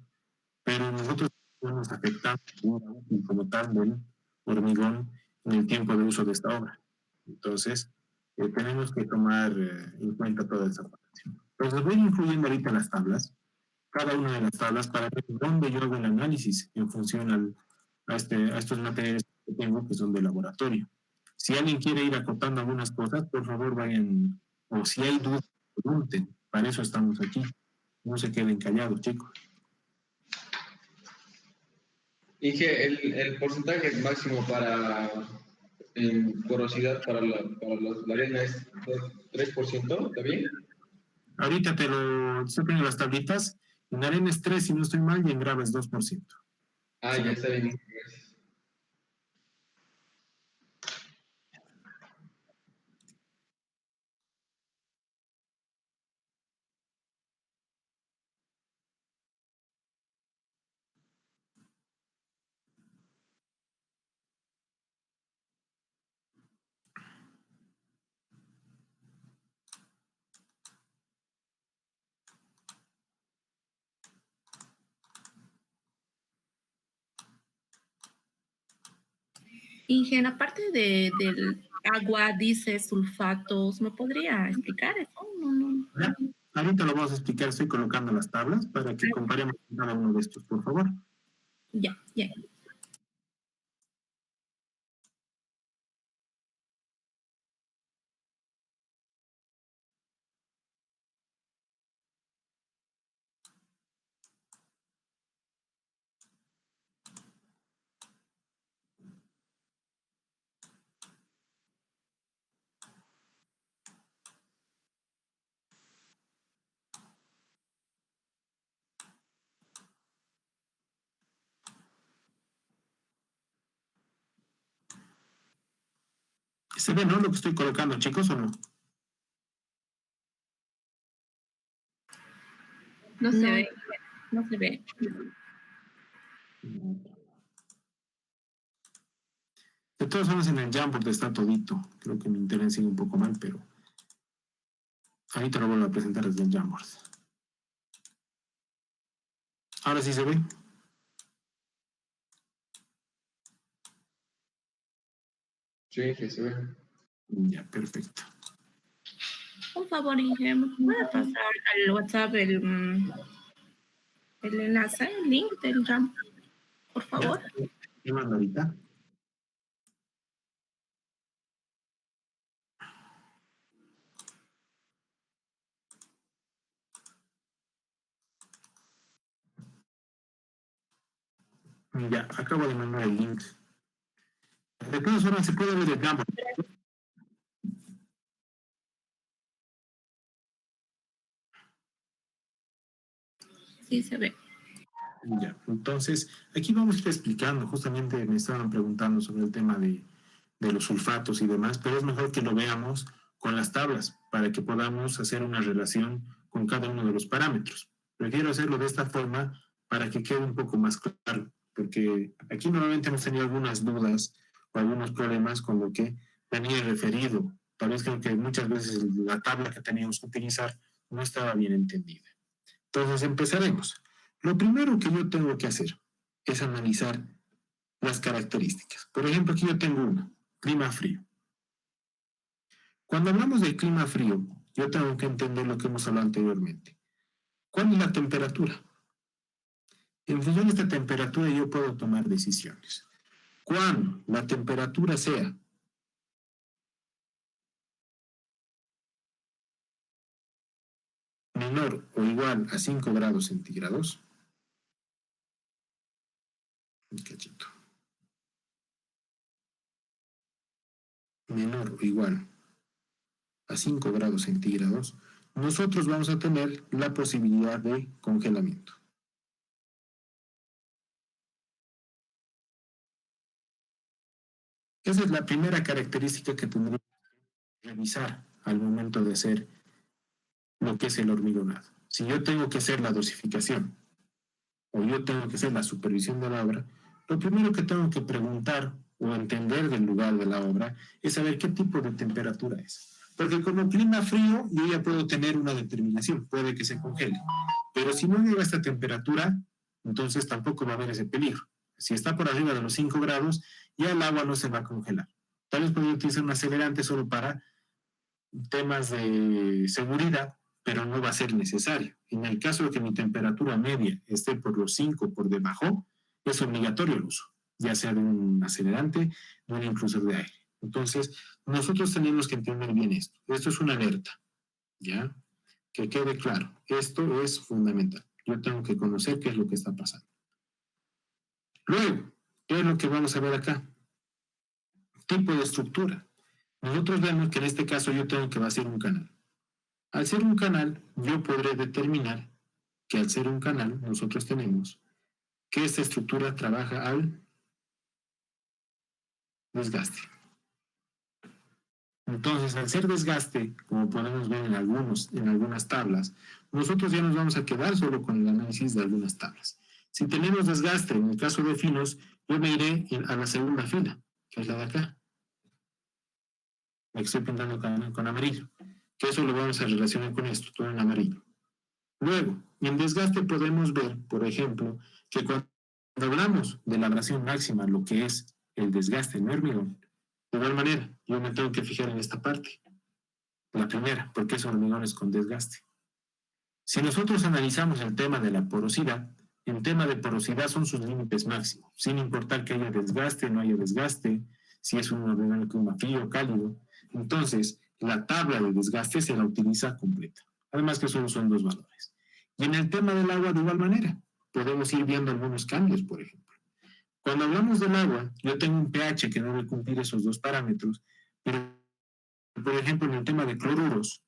pero nosotros podemos afectar como tal del hormigón en el tiempo de uso de esta obra. Entonces, tenemos que tomar en cuenta toda esa parte. Entonces, voy incluyendo ahorita las tablas, cada una de las tablas, para ver dónde yo hago el análisis en función a estos materiales que tengo que son de laboratorio. Si alguien quiere ir acotando algunas cosas, por favor vayan, o si hay dudas, pregunten. Para eso estamos aquí. No se queden callados, chicos. Inge, el porcentaje máximo para en porosidad para la arena es 3%, ¿está bien? Ahorita estoy poniendo las tablitas. En arena es 3, si no estoy mal, y en grava es 2%. Ah, Sí. ya está bien, gracias. Ingen, aparte del agua, dice sulfatos, ¿me podría explicar eso? No. ¿Ya? Ahorita lo vamos a explicar. Estoy colocando las tablas para que comparemos cada uno de estos, por favor. Ya. ¿Se ve, no, lo que estoy colocando, chicos, o no? No se ve. No se ve. De todas formas, en el Jamboard está todito. Creo que mi internet sigue un poco mal, pero ahorita lo vuelvo a presentar desde el Jamboard. Ahora sí se ve. Sí, que se ve. Ya, perfecto. Por favor, Ingen, ¿me puede pasar al WhatsApp el enlace, el link del RAM? Por favor. ¿Qué mando ahorita? Ya, acabo de mandar el link. De todas formas, se puede ver el Jamboard. Sí, se ve. Ya, entonces, aquí vamos a ir explicando, justamente me estaban preguntando sobre el tema de los sulfatos y demás, pero es mejor que lo veamos con las tablas para que podamos hacer una relación con cada uno de los parámetros. Prefiero hacerlo de esta forma para que quede un poco más claro, porque aquí normalmente hemos tenido algunas dudas o algunos problemas con lo que venía referido. Tal vez creo que muchas veces la tabla que teníamos que utilizar no estaba bien entendida. Entonces empezaremos. Lo primero que yo tengo que hacer es analizar las características. Por ejemplo, aquí yo tengo una, clima frío. Cuando hablamos de clima frío, yo tengo que entender lo que hemos hablado anteriormente. ¿Cuál es la temperatura? En función de esta temperatura yo puedo tomar decisiones. Cuando la temperatura sea menor o igual a 5 grados centígrados, un cachito, menor o igual a 5 grados centígrados, nosotros vamos a tener la posibilidad de congelamiento. Esa es la primera característica que tendremos que revisar al momento de hacer lo que es el hormigonado. Si yo tengo que hacer la dosificación o yo tengo que hacer la supervisión de la obra, lo primero que tengo que preguntar o entender del lugar de la obra es saber qué tipo de temperatura es. Porque como clima frío yo ya puedo tener una determinación, puede que se congele. Pero si no llega a esta temperatura, entonces tampoco va a haber ese peligro. Si está por arriba de los 5 grados, ya el agua no se va a congelar. Tal vez podría utilizar un acelerante solo para temas de seguridad, pero no va a ser necesario. En el caso de que mi temperatura media esté por los 5 por debajo, es obligatorio el uso, ya sea de un acelerante, de un impulsor de aire. Entonces, nosotros tenemos que entender bien esto. Esto es una alerta, ¿ya? Que quede claro. Esto es fundamental. Yo tengo que conocer qué es lo que está pasando. Luego, ¿qué es lo que vamos a ver acá? Tipo de estructura. Nosotros vemos que en este caso yo tengo que vaciar un canal. Al ser un canal, yo podré determinar que al ser un canal, nosotros tenemos que esta estructura trabaja al desgaste. Entonces, al ser desgaste, como podemos ver en algunas tablas, nosotros ya nos vamos a quedar solo con el análisis de algunas tablas. Si tenemos desgaste, en el caso de finos, yo me iré a la segunda fila, que es la de acá. Me estoy pintando con amarillo, que eso lo vamos a relacionar con esto, todo en amarillo. Luego, en desgaste podemos ver, por ejemplo, que cuando hablamos de la abrasión máxima, lo que es el desgaste en hormigón, de igual manera, yo me tengo que fijar en esta parte, la primera, porque es hormigones con desgaste. Si nosotros analizamos el tema de la porosidad, el tema de porosidad son sus límites máximos, sin importar que haya desgaste o no haya desgaste, si es un hormigón clima frío o cálido. Entonces, la tabla de desgaste se la utiliza completa. Además que solo son 2 valores. Y en el tema del agua, de igual manera, podemos ir viendo algunos cambios, por ejemplo. Cuando hablamos del agua, yo tengo un pH que debe cumplir esos 2 parámetros, pero, por ejemplo, en el tema de cloruros,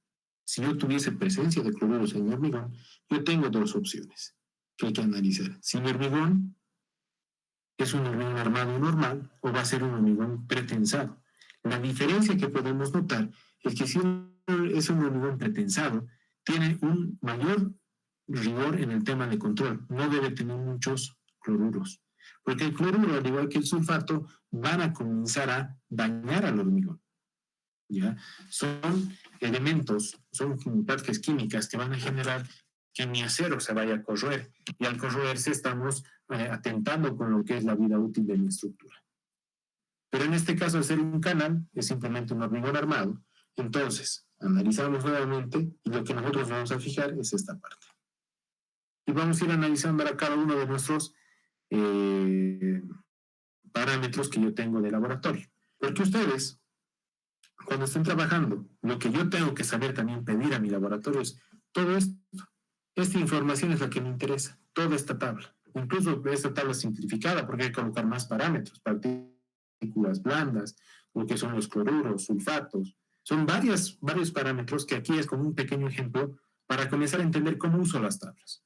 si yo tuviese presencia de cloruros en mi hormigón, yo tengo 2 opciones que hay que analizar. Si mi hormigón es un hormigón armado normal o va a ser un hormigón pretensado. La diferencia que podemos notar es que si es un hormigón pretensado, tiene un mayor rigor en el tema de control. No debe tener muchos cloruros. Porque el cloruro, al igual que el sulfato, van a comenzar a dañar al hormigón. ¿Ya? Son elementos, son partes químicas que van a generar que mi acero se vaya a corroer. Y al corroerse estamos atentando con lo que es la vida útil de mi estructura. Pero en este caso, al ser un canal, es simplemente un hormigón armado. Entonces, analizamos nuevamente y lo que nosotros vamos a fijar es esta parte. Y vamos a ir analizando a cada uno de nuestros parámetros que yo tengo de laboratorio. Porque ustedes, cuando estén trabajando, lo que yo tengo que saber también pedir a mi laboratorio es todo esto. Esta información es la que me interesa, toda esta tabla. Incluso esta tabla simplificada, porque hay que colocar más parámetros, partículas blandas, lo que son los cloruros, sulfatos. Son varios parámetros que aquí es como un pequeño ejemplo para comenzar a entender cómo uso las tablas.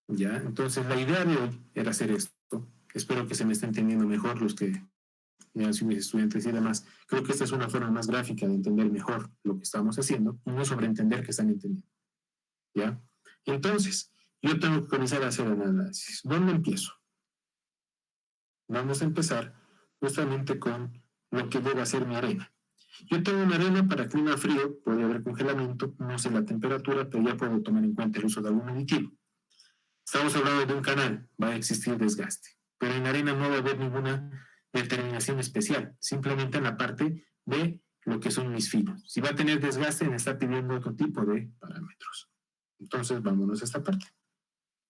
¿Ya? Entonces, la idea de hoy era hacer esto. Espero que se me esté entendiendo mejor los que ya son mis estudiantes y demás. Creo que esta es una forma más gráfica de entender mejor lo que estamos haciendo y no sobreentender que están entendiendo. ¿Ya? Entonces, yo tengo que comenzar a hacer el análisis. ¿Dónde empiezo? Vamos a empezar justamente con lo que debe hacer mi arena. Yo tengo una arena para clima frío, puede haber congelamiento, no sé la temperatura, pero ya puedo tomar en cuenta el uso de algún aditivo. Estamos hablando de un canal, va a existir desgaste, pero en la arena no va a haber ninguna determinación especial, simplemente en la parte de lo que son mis filos. Si va a tener desgaste, me está pidiendo otro tipo de parámetros. Entonces, vámonos a esta parte.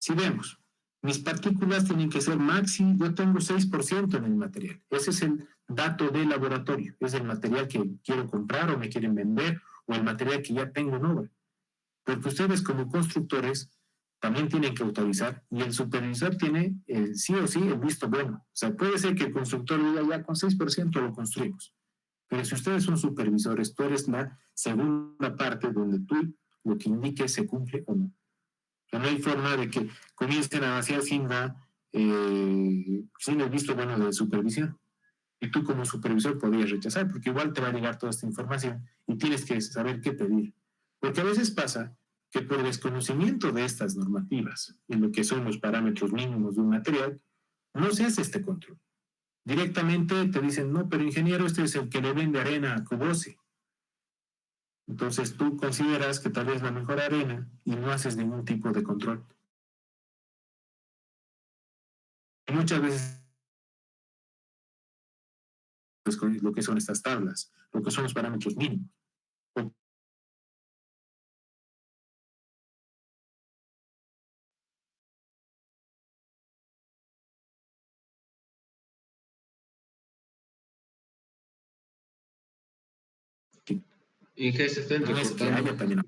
Si vemos, mis partículas tienen que ser máximo, yo tengo 6% en el material. Ese es el dato de laboratorio, es el material que quiero comprar o me quieren vender, o el material que ya tengo en obra. Porque ustedes como constructores también tienen que autorizar y el supervisor tiene sí o sí el visto bueno. O sea, puede ser que el constructor diga ya con 6% lo construimos. Pero si ustedes son supervisores, tú eres la segunda parte donde tú lo que indiques se cumple o no. O sea, no hay forma de que comiencen a hacer sin el visto bueno de supervisión. Y tú como supervisor podrías rechazar, porque igual te va a llegar toda esta información y tienes que saber qué pedir. Porque a veces pasa que por desconocimiento de estas normativas, en lo que son los parámetros mínimos de un material, no se hace este control. Directamente te dicen, no, pero ingeniero, este es el que le vende arena a Cobose. Entonces tú consideras que tal vez la mejor arena y no haces ningún tipo de control. Y muchas veces pues, lo que son estas tablas, lo que son los parámetros mínimos. Inge, se está No es que entrecortando. haya también.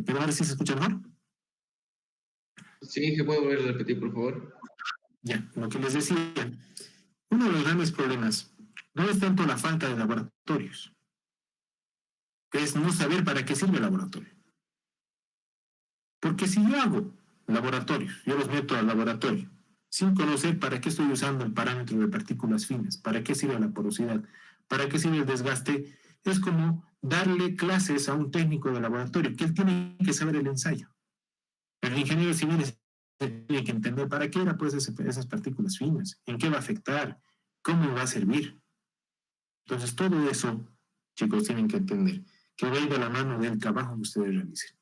Pero ahora sí se escucha mejor. Sí, Inge, ¿puedo volver a repetir, por favor? Ya, lo que les decía, uno de los grandes problemas no es tanto la falta de laboratorios, que es no saber para qué sirve el laboratorio. Porque si yo hago laboratorios, yo los meto al laboratorio, sin conocer para qué estoy usando el parámetro de partículas finas, para qué sirve la porosidad, para qué sirve el desgaste, es como darle clases a un técnico de laboratorio, que él tiene que saber el ensayo. El ingeniero civil tiene que entender para qué era pues esas partículas finas, en qué va a afectar, cómo va a servir. Entonces todo eso, chicos, tienen que entender que va de la mano del trabajo que ustedes realicen.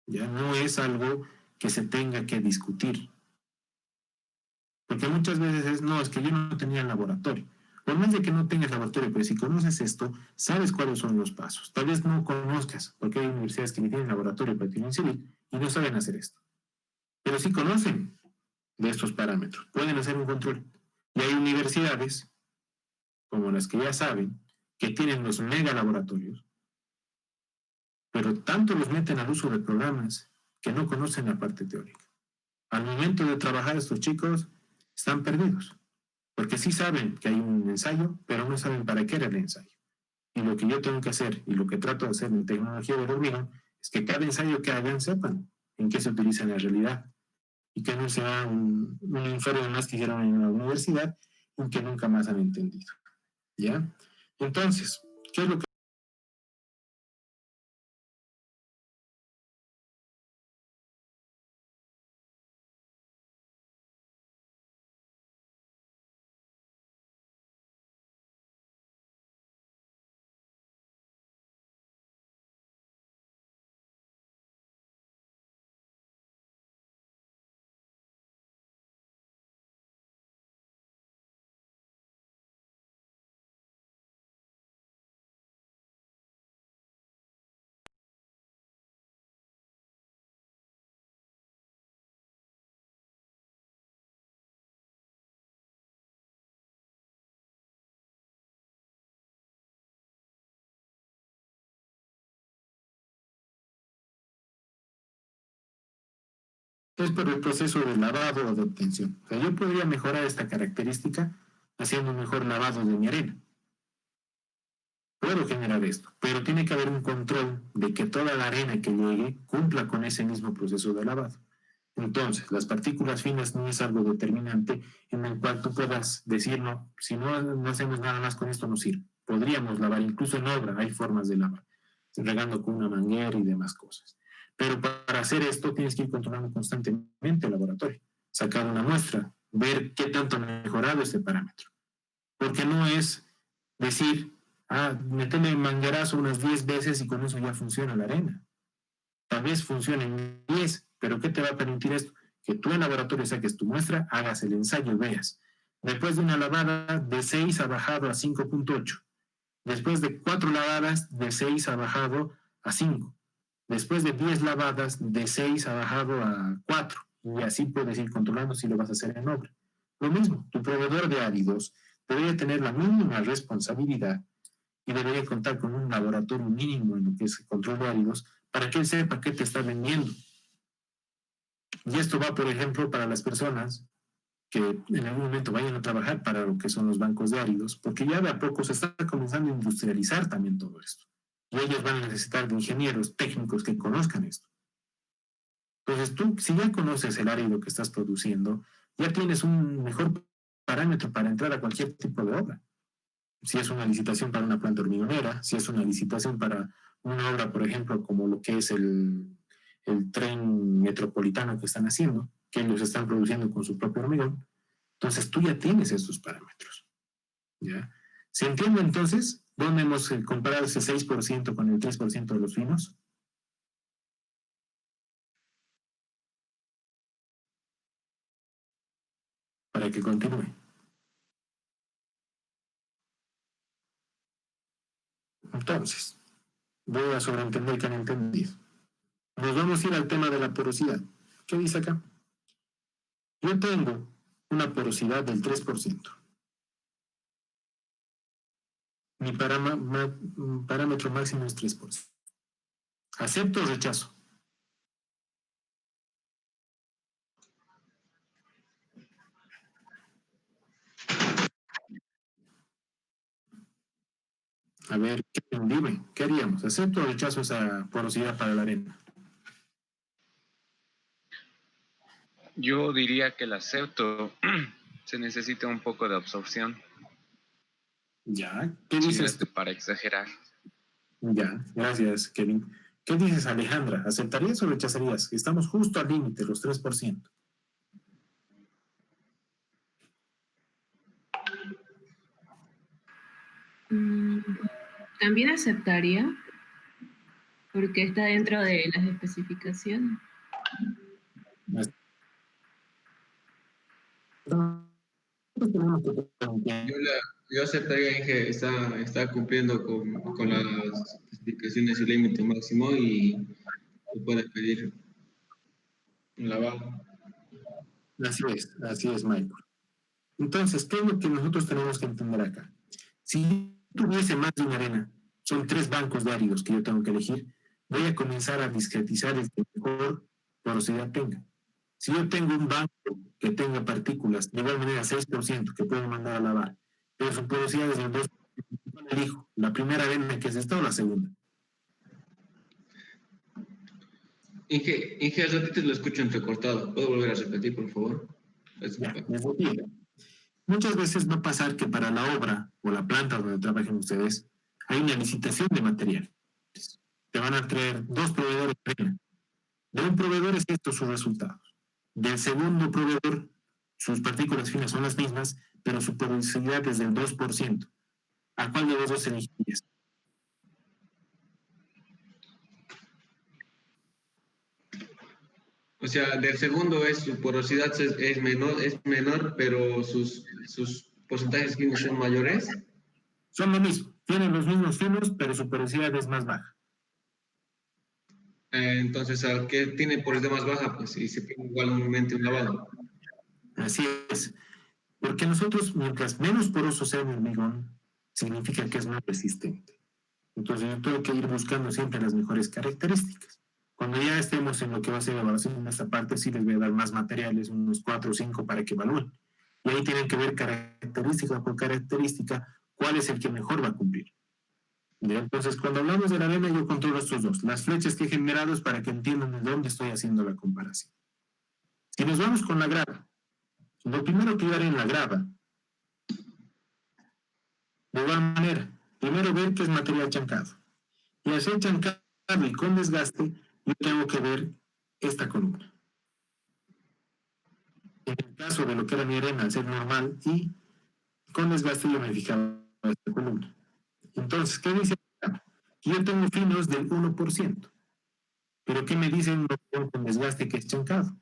Ya no es algo que se tenga que discutir. Porque muchas veces es que yo no tenía el laboratorio. Por más de que no tengas laboratorio, pero si conoces esto, sabes cuáles son los pasos. Tal vez no conozcas, porque hay universidades que ni tienen laboratorio pero tienen civil y no saben hacer esto. Pero sí conocen de estos parámetros, pueden hacer un control. Y hay universidades, como las que ya saben, que tienen los mega laboratorios, pero tanto los meten al uso de programas que no conocen la parte teórica. Al momento de trabajar estos chicos están perdidos, porque sí saben que hay un ensayo, pero no saben para qué era el ensayo. Y lo que yo tengo que hacer, y lo que trato de hacer en tecnología del hormigón, es que cada ensayo que hagan sepan en qué se utiliza en la realidad, y que no sea un informe más que hicieron en la universidad y que nunca más han entendido. ¿Ya? Entonces, ¿qué es lo que es por el proceso de lavado o de obtención? O sea, yo podría mejorar esta característica haciendo un mejor lavado de mi arena. Puedo generar esto, pero tiene que haber un control de que toda la arena que llegue cumpla con ese mismo proceso de lavado. Entonces, las partículas finas no es algo determinante en el cual tú puedas decir, no, si no hacemos nada más con esto no sirve. Podríamos lavar, incluso en obra hay formas de lavar, regando con una manguera y demás cosas. Pero para hacer esto tienes que ir controlando constantemente el laboratorio, sacar una muestra, ver qué tanto ha mejorado este parámetro. Porque no es decir, métele manguerazo unas 10 veces y con eso ya funciona la arena. Tal vez funcione en 10, pero ¿qué te va a permitir esto? Que tú en laboratorio saques tu muestra, hagas el ensayo y veas. Después de una lavada, de 6 ha bajado a 5.8. Después de 4 lavadas, de 6 ha bajado a 5. Después de 10 lavadas, de 6 ha bajado a 4. Y así puedes ir controlando si lo vas a hacer en obra. Lo mismo, tu proveedor de áridos debería tener la mínima responsabilidad y debería contar con un laboratorio mínimo en lo que es el control de áridos para que él sepa qué te está vendiendo. Y esto va, por ejemplo, para las personas que en algún momento vayan a trabajar para lo que son los bancos de áridos, porque ya de a poco se está comenzando a industrializar también todo esto. Y ellos van a necesitar de ingenieros técnicos que conozcan esto. Entonces tú, si ya conoces el árido que estás produciendo, ya tienes un mejor parámetro para entrar a cualquier tipo de obra. Si es una licitación para una planta hormigonera, si es una licitación para una obra, por ejemplo, como lo que es el tren metropolitano que están haciendo, que ellos están produciendo con su propio hormigón, entonces tú ya tienes esos parámetros. ¿Ya? ¿Se entiende entonces dónde hemos comparado ese 6% con el 3% de los finos? Para que continúe. Entonces, voy a sobreentender que han entendido. Nos vamos a ir al tema de la porosidad. ¿Qué dice acá? Yo tengo una porosidad del 3%. Mi parámetro máximo es 3%. ¿Acepto o rechazo? A ver, dime, ¿qué haríamos? ¿Acepto o rechazo esa porosidad para la arena? Yo diría que el acepto se necesita un poco de absorción. Ya, ¿qué Si no dices es tú? para exagerar. Ya, gracias, Kevin. ¿Qué dices, Alejandra? ¿Aceptarías o rechazarías? Estamos justo al límite, los 3%. También aceptaría, porque está dentro de las especificaciones. Yo aceptaría que está cumpliendo con las especificaciones y límite máximo y se puede pedir un lavado. Así es, Michael. Entonces, ¿qué es lo que nosotros tenemos que entender acá? Si tuviese más de una arena, son 3 bancos de áridos que yo tengo que elegir, voy a comenzar a discretizar el que mejor porosidad tenga. Si yo tengo un banco que tenga partículas, de igual manera 6%, que puedo mandar a lavar, pero su porosidad es del 2%, ¿cuál elijo? ¿La primera arena que es esta o la segunda? Inge, al ratito lo escucho entrecortado. ¿Puedo volver a repetir, por favor? Ya, les repito. Muchas veces va a pasar que para la obra o la planta donde trabajen ustedes, hay una licitación de materiales. Te van a traer 2 proveedores de arena. De un proveedor es estos sus resultados. Del segundo proveedor, sus partículas finas son las mismas, pero su porosidad es del 2%. ¿A cuál de los dos elegirías? O sea, del segundo su porosidad es menor, pero sus porcentajes finos son mayores. Son lo mismo, tienen los mismos finos, pero su porosidad es más baja. Entonces, al que tiene porosidad más baja, pues y se pide igualmente un lavado. Así es. Porque nosotros, mientras menos poroso sea el hormigón, significa que es más resistente. Entonces yo tengo que ir buscando siempre las mejores características. Cuando ya estemos en lo que va a ser la evaluación en esta parte, sí les voy a dar más materiales, unos 4 o 5 para que evalúen. Y ahí tienen que ver característica por característica cuál es el que mejor va a cumplir. ¿Ya? Entonces, cuando hablamos de la arena, yo controlo estos dos. Las flechas que he generado es para que entiendan de dónde estoy haciendo la comparación. Si nos vamos con la grava, lo primero que yo haré en la grava, de igual manera, primero ver qué es material chancado. Y al ser chancado y con desgaste, yo tengo que ver esta columna. En el caso de lo que era mi arena, al ser normal y con desgaste yo me fijaba esta columna. Entonces, ¿qué dice? Yo tengo finos del 1%. Pero ¿qué me dice un algodón con desgaste que es chancado?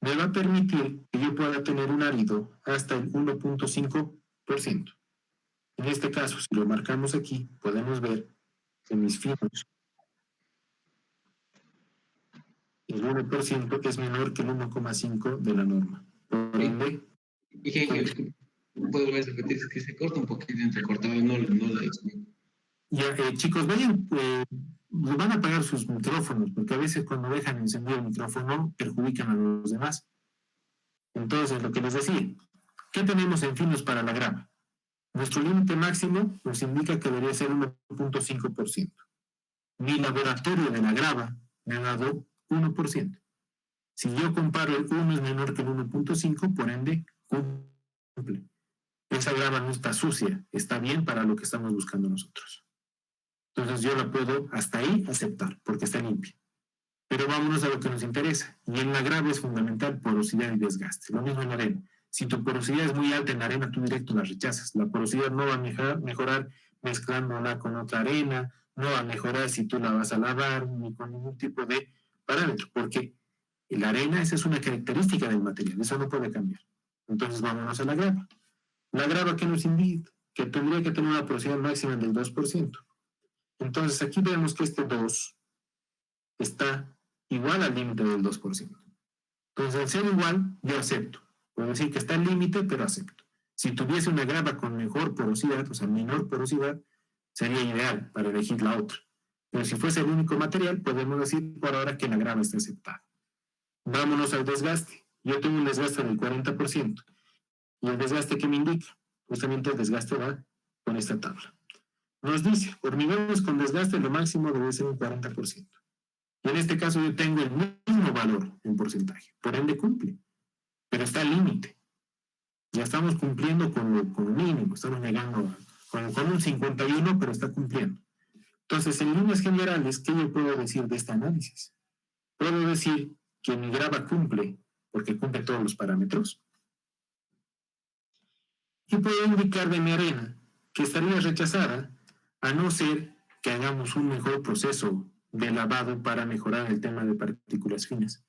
Me va a permitir que yo pueda tener un árido hasta el 1.5%. En este caso, si lo marcamos aquí, podemos ver que mis finos, el 1% es menor que el 1,5% de la norma. Por ende, Inge, ¿puedo volver a repetir? Es que se corta un poquito entrecortado, no la explico. ya, chicos, vayan, van a apagar sus micrófonos, porque a veces cuando dejan encendido el micrófono perjudican a los demás. Entonces, lo que les decía, ¿qué tenemos en finos para la grava? Nuestro límite máximo nos indica que debería ser 1.5%. Mi laboratorio de la grava me ha dado 1%. Si yo comparo el 1 es menor que el 1.5, por ende, cumple. Esa grava no está sucia, está bien para lo que estamos buscando nosotros. Entonces yo la puedo hasta ahí aceptar, porque está limpia. Pero vámonos a lo que nos interesa. Y en la grava es fundamental porosidad y desgaste. Lo mismo en la arena. Si tu porosidad es muy alta en la arena, tú directo la rechazas. La porosidad no va a mejorar mezclándola con otra arena, no va a mejorar si tú la vas a lavar, ni con ningún tipo de parámetro, porque la arena, esa es una característica del material, eso no puede cambiar. Entonces vámonos a la grava. La grava que nos indica que tendría que tener una porosidad máxima del 2%. Entonces aquí vemos que este 2 está igual al límite del 2%. Entonces, al ser igual, yo acepto. Puedo decir que está al límite, pero acepto. Si tuviese una grava con mejor porosidad, o sea, menor porosidad, sería ideal para elegir la otra. Pero si fuese el único material, podemos decir por ahora que la grava está aceptada. Vámonos al desgaste. Yo tengo un desgaste del 40%. ¿Y el desgaste que me indica? Justamente el desgaste va con esta tabla. Nos dice, hormigones con desgaste lo máximo debe ser un 40%. Y en este caso yo tengo el mismo valor en porcentaje, por ende cumple, pero está al límite. Ya estamos cumpliendo con lo mínimo, estamos llegando con un 51, pero está cumpliendo. Entonces, en líneas generales, ¿qué yo puedo decir de este análisis? Puedo decir que mi grava cumple, porque cumple todos los parámetros. Y puedo indicar de mi arena que estaría rechazada, a no ser que hagamos un mejor proceso de lavado para mejorar el tema de partículas finas.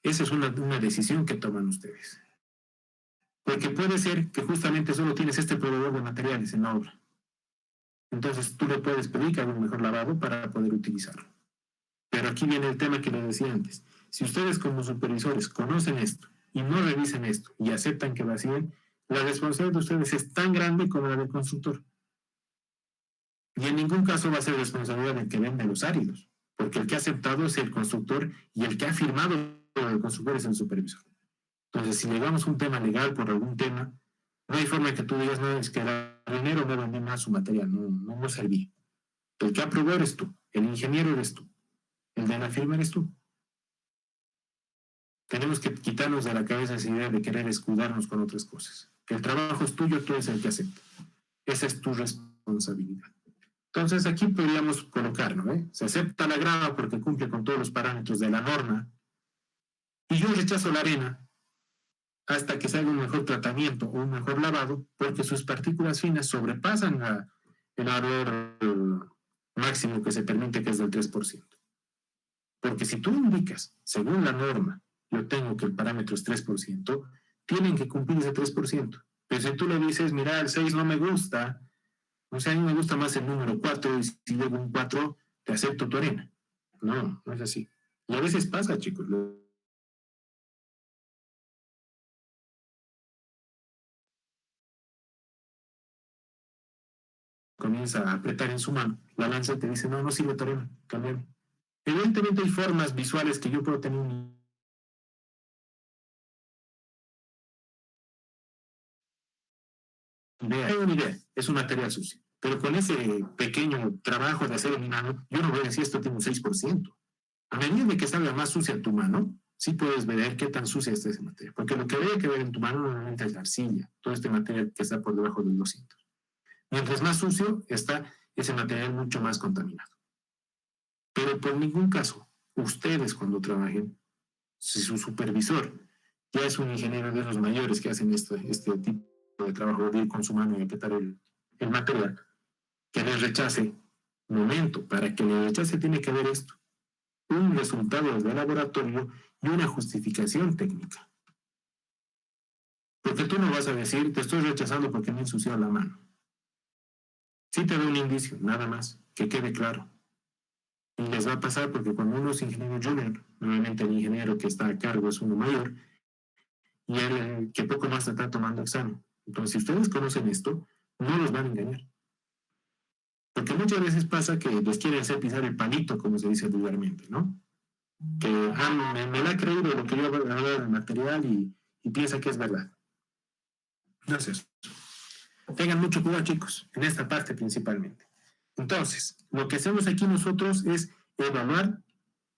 Esa es una decisión que toman ustedes. Porque puede ser que justamente solo tienes este proveedor de materiales en la obra. Entonces tú le puedes pedir que haga un mejor lavado para poder utilizarlo. Pero aquí viene el tema que les decía antes. Si ustedes como supervisores conocen esto y no revisen esto y aceptan que vacíen, la responsabilidad de ustedes es tan grande como la del constructor. Y en ningún caso va a ser responsabilidad del que vende los áridos, porque el que ha aceptado es el constructor y el que ha firmado el constructor es el supervisor. Entonces, si le damos un tema legal por algún tema, no hay forma que tú digas, no, es que el arenero no vendió más su material, no servía. El que aprobó eres tú, el ingeniero eres tú, el de la firma eres tú. Tenemos que quitarnos de la cabeza esa idea de querer escudarnos con otras cosas. Que el trabajo es tuyo, tú eres el que acepta. Esa es tu responsabilidad. Entonces aquí podríamos colocarlo, se acepta la grava porque cumple con todos los parámetros de la norma y yo rechazo la arena hasta que se haga un mejor tratamiento o un mejor lavado porque sus partículas finas sobrepasan el valor máximo que se permite, que es del 3%. Porque si tú indicas, según la norma, yo tengo que el parámetro es 3%, tienen que cumplir ese 3%. Pero si tú le dices, mira, el 6 no me gusta, o sea, a mí me gusta más el número 4 y si llego a un 4, te acepto tu arena. No, no es así. Y a veces pasa, chicos. Comienza a apretar en su mano. La lanza te dice, no sirve tu arena, cámbiame. Evidentemente hay formas visuales que yo puedo tener una idea, es un material sucio. Pero con ese pequeño trabajo de hacer en mi mano, yo no voy a decir esto tiene un 6%. A medida de que salga más sucia tu mano, sí puedes ver qué tan sucia está ese material. Porque lo que habría que ver en tu mano normalmente es la arcilla, todo este material que está por debajo del 200. Mientras más sucio está ese material, mucho más contaminado. Pero por ningún caso, ustedes cuando trabajen, si su supervisor ya es un ingeniero de los mayores que hacen este tipo de trabajo de ir con su mano y apretar el material, que le rechace. Momento, para que le rechace tiene que haber esto: un resultado de laboratorio y una justificación técnica. Porque tú no vas a decir, te estoy rechazando porque me he ensuciado la mano. Sí te da un indicio, nada más, que quede claro. Y les va a pasar porque cuando uno es ingeniero junior, normalmente el ingeniero que está a cargo es uno mayor, y él que poco más está tomando examen. Entonces, si ustedes conocen esto, no los van a engañar. Porque muchas veces pasa que les quieren hacer pisar el palito, como se dice vulgarmente, ¿no? Que me la ha creído lo que yo hablo del material y piensa que es verdad. Entonces, tengan mucho cuidado, chicos, en esta parte principalmente. Entonces, lo que hacemos aquí nosotros es evaluar,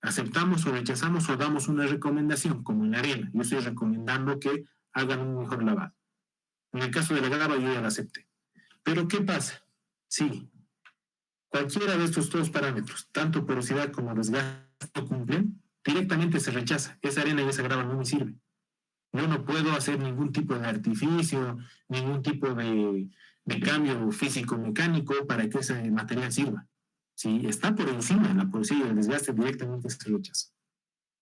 aceptamos o rechazamos o damos una recomendación, como en la arena. Yo estoy recomendando que hagan un mejor lavado. En el caso de la grava, yo ya la acepté. Pero, ¿qué pasa? Sí, cualquiera de estos dos parámetros, tanto porosidad como desgaste, no cumplen, directamente se rechaza. Esa arena y esa grava no me sirve. Yo no puedo hacer ningún tipo de artificio, ningún tipo de cambio físico-mecánico para que ese material sirva. Si está por encima de la porosidad y el desgaste, directamente se rechaza.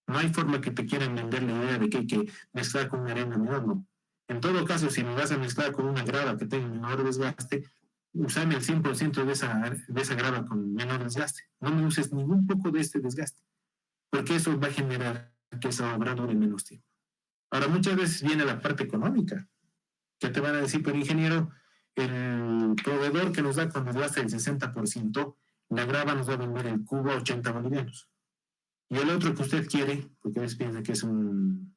No hay forma que te quieran vender la idea de que hay que mezclar con una arena menor, no. En todo caso, si me vas a mezclar con una grava que tenga menor desgaste, usame el 100% de esa grava con menor desgaste. No me uses ningún poco de este desgaste, porque eso va a generar que esa obra dure menos tiempo. Ahora, muchas veces viene la parte económica, que te van a decir, pero ingeniero, el proveedor que nos da con desgaste del 60%, la grava nos va a vender el cubo a 80 bolivianos. Y el otro que usted quiere, porque a veces piensa que es un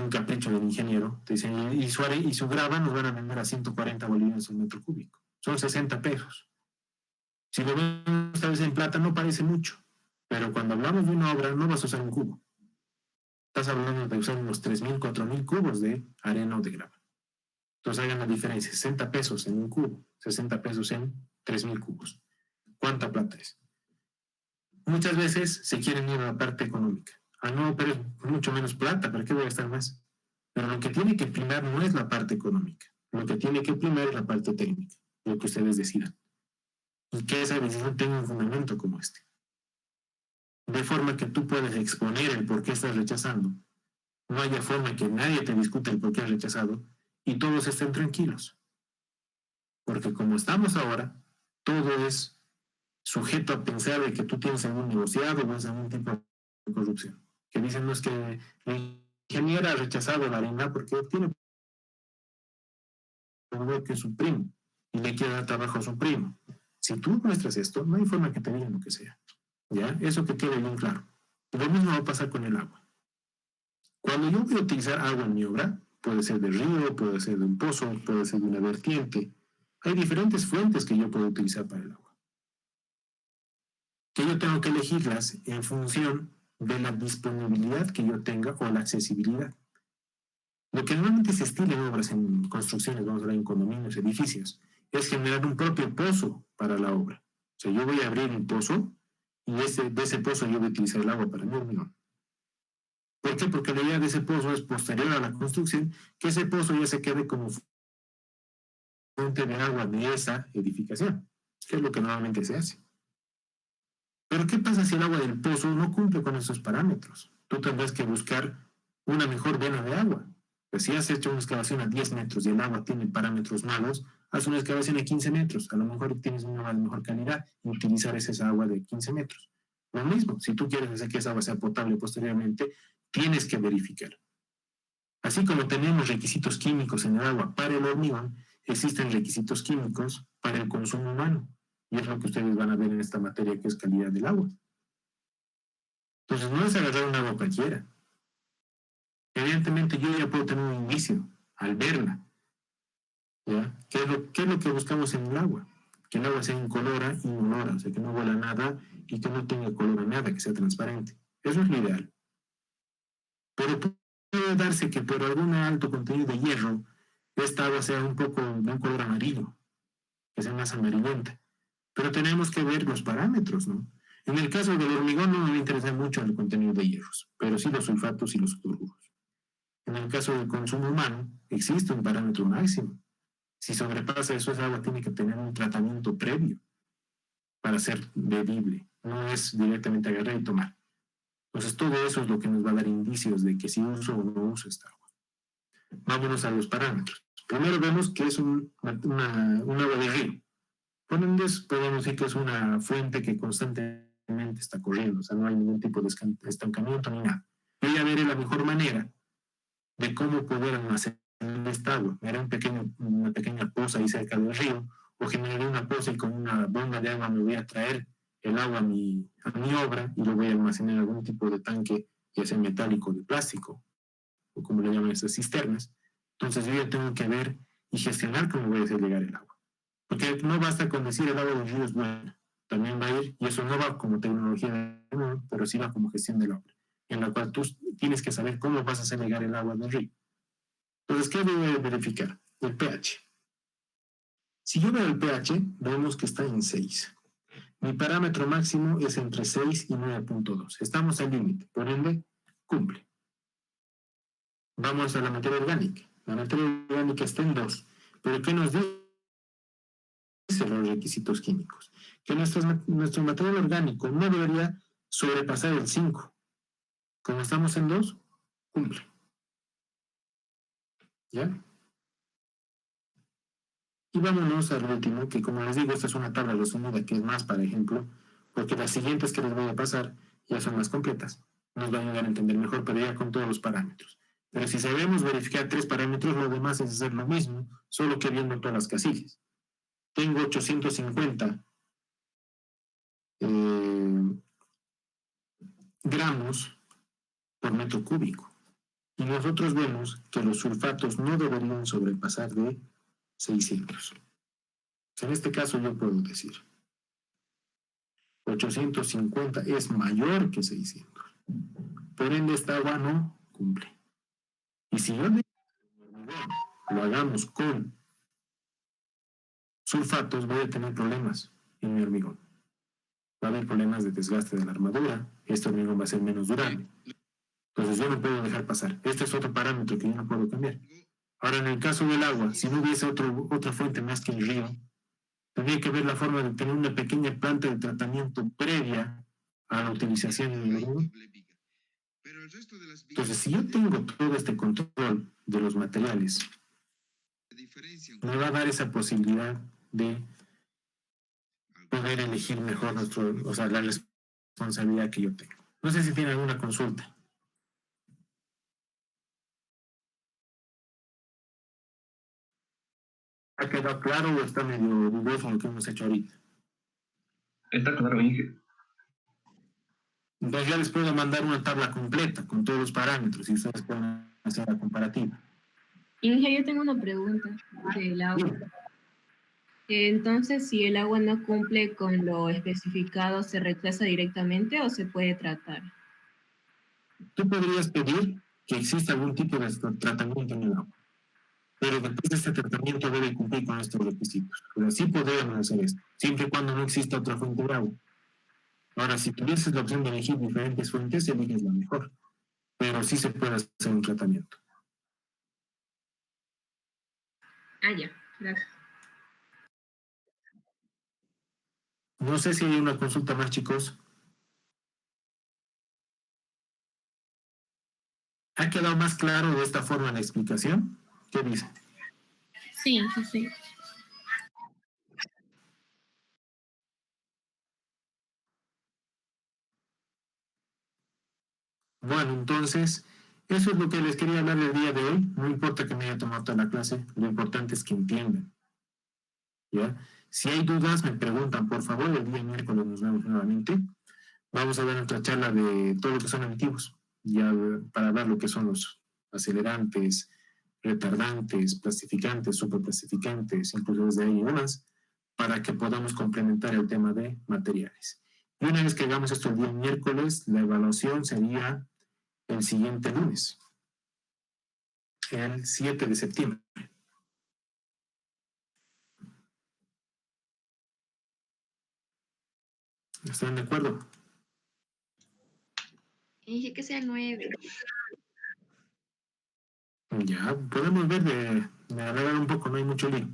capricho del ingeniero, te dicen, y su grava nos van a vender a 140 bolivianos el metro cúbico. Son 60 pesos. Si lo ven esta vez en plata, no parece mucho, pero cuando hablamos de una obra, no vas a usar un cubo. Estás hablando de usar unos 3.000, 4.000 cubos de arena o de grava. Entonces hagan la diferencia, 60 pesos en un cubo, 60 pesos en 3.000 cubos. ¿Cuánta plata es? Muchas veces se quieren ir a la parte económica. Ah, no, pero es mucho menos plata, ¿para qué voy a gastar más? Pero lo que tiene que primar no es la parte económica, lo que tiene que primar es la parte técnica, lo que ustedes decidan. Y que esa decisión tenga un fundamento como este. De forma que tú puedes exponer el por qué estás rechazando. No haya forma que nadie te discute el por qué has rechazado y todos estén tranquilos. Porque como estamos ahora, todo es sujeto a pensar de que tú tienes algún negociado o es algún tipo de corrupción. Que dicen, no, es que la ingeniera ha rechazado la arena porque tiene que es su primo y le quiere dar trabajo a su primo. Si tú muestras esto, no hay forma que te digan lo que sea. ¿Ya? Eso que quede bien claro. Y lo mismo va a pasar con el agua. Cuando yo voy a utilizar agua en mi obra, puede ser de río, puede ser de un pozo, puede ser de una vertiente. Hay diferentes fuentes que yo puedo utilizar para el agua. Que yo tengo que elegirlas en función de la disponibilidad que yo tenga o la accesibilidad. Lo que normalmente se estila en obras, en construcciones, vamos a hablar en condominios, edificios, es generar un propio pozo para la obra. O sea, yo voy a abrir un pozo y de ese pozo yo voy a utilizar el agua para mi hormigón. ¿Por qué? Porque la idea de ese pozo es posterior a la construcción, que ese pozo ya se quede como fuente de agua de esa edificación, que es lo que normalmente se hace. Pero ¿qué pasa si el agua del pozo no cumple con esos parámetros? Tú tendrás que buscar una mejor vena de agua. Pues si has hecho una excavación a 10 metros y el agua tiene parámetros malos, haz una excavación a 15 metros. A lo mejor tienes una agua de mejor calidad y utilizar esa agua de 15 metros. Lo mismo, si tú quieres hacer que esa agua sea potable posteriormente, tienes que verificar. Así como tenemos requisitos químicos en el agua para el hormigón, existen requisitos químicos para el consumo humano. Y es lo que ustedes van a ver en esta materia, que es calidad del agua. Entonces, no es agarrar un agua cualquiera. Evidentemente, yo ya puedo tener un indicio al verla. ¿Ya? ¿Qué es lo que buscamos en el agua? Que el agua sea incolora, inolora, o sea, que no huela nada y que no tenga color a nada, que sea transparente. Eso es lo ideal. Pero puede darse que por algún alto contenido de hierro, esta agua sea un poco de un color amarillo, que sea más amarillenta. Pero tenemos que ver los parámetros, ¿no? En el caso del hormigón no me interesa mucho el contenido de hierros, pero sí los sulfatos y los cloruros. En el caso del consumo humano, existe un parámetro máximo. Si sobrepasa eso, esa agua tiene que tener un tratamiento previo para ser bebible. No es directamente agarrar y tomar. Entonces, todo eso es lo que nos va a dar indicios de que si uso o no uso esta agua. Vámonos a los parámetros. Primero vemos que es un agua de río. Por ende, podemos decir que es una fuente que constantemente está corriendo, o sea, no hay ningún tipo de estancamiento ni nada. Yo ya veré la mejor manera de cómo poder almacenar esta agua. Haré una pequeña poza ahí cerca del río, o generaré una poza y con una bomba de agua me voy a traer el agua a mi obra y lo voy a almacenar en algún tipo de tanque, ya sea metálico o de plástico, o como le llaman estas cisternas. Entonces yo ya tengo que ver y gestionar cómo voy a hacer llegar el agua. Porque no basta con decir el agua del río es buena, también va a ir, y eso no va como tecnología, pero sí va como gestión del agua, en la cual tú tienes que saber cómo vas a hacer llegar el agua del río. Entonces, ¿qué debo verificar? El pH. Si yo veo el pH, vemos que está en 6. Mi parámetro máximo es entre 6 y 9.2. Estamos al límite, por ende, cumple. Vamos a la materia orgánica. La materia orgánica está en 2. Pero ¿qué nos dice los requisitos químicos? Que nuestro material orgánico no debería sobrepasar el 5. Como estamos en 2, cumple. ¿Ya? Y vámonos al último, que como les digo, esta es una tabla resumida, que es más para ejemplo, porque las siguientes que les voy a pasar ya son más completas. Nos va a ayudar a entender mejor, pero ya con todos los parámetros. Pero si sabemos verificar 3 parámetros, lo demás es hacer lo mismo, solo que viendo todas las casillas. Tengo 850 gramos por metro cúbico. Y nosotros vemos que los sulfatos no deberían sobrepasar de 600. En este caso yo puedo decir 850 es mayor que 600. Por ende, esta agua no cumple. Y si yo lo hagamos con sulfatos, voy a tener problemas en mi hormigón. Va a haber problemas de desgaste de la armadura. Este hormigón va a ser menos durable. Entonces yo no puedo dejar pasar. Este es otro parámetro que yo no puedo cambiar. Ahora, en el caso del agua, si no hubiese otra fuente más que el río, tendría que ver la forma de tener una pequeña planta de tratamiento previa a la utilización en el hormigón. Entonces, si yo tengo todo este control de los materiales, me va a dar esa posibilidad de poder elegir mejor la responsabilidad que yo tengo. No sé si tiene alguna consulta. ¿Ha quedado claro o está medio dudoso lo que hemos hecho ahorita? Está claro, Inge. Entonces ya les puedo mandar una tabla completa con todos los parámetros y ustedes pueden hacer la comparativa. Inge, yo tengo una pregunta del agua. Entonces, si el agua no cumple con lo especificado, ¿se rechaza directamente o se puede tratar? Tú podrías pedir que exista algún tipo de tratamiento en el agua, pero después de este tratamiento debe cumplir con estos requisitos. Pero sí podríamos hacer esto, siempre y cuando no exista otra fuente de agua. Ahora, si tuvieses la opción de elegir diferentes fuentes, eliges la mejor, pero sí se puede hacer un tratamiento. Ah, ya, gracias. No sé si hay una consulta más, chicos. ¿Ha quedado más claro de esta forma la explicación? ¿Qué dice? Sí, sí, sí. Bueno, entonces, eso es lo que les quería hablar el día de hoy. No importa que me haya tomado toda la clase, lo importante es que entiendan. ¿Ya? Si hay dudas, me preguntan, por favor, el día miércoles nos vemos nuevamente. Vamos a ver otra charla de todo lo que son aditivos, ya para ver lo que son los acelerantes, retardantes, plastificantes, superplastificantes, incluso desde ahí unas, para que podamos complementar el tema de materiales. Y una vez que hagamos esto el día miércoles, la evaluación sería el siguiente lunes, el 7 de septiembre. ¿Están de acuerdo? Dije que sea 9. Ya, podemos ver de alargar un poco, no hay mucho lío.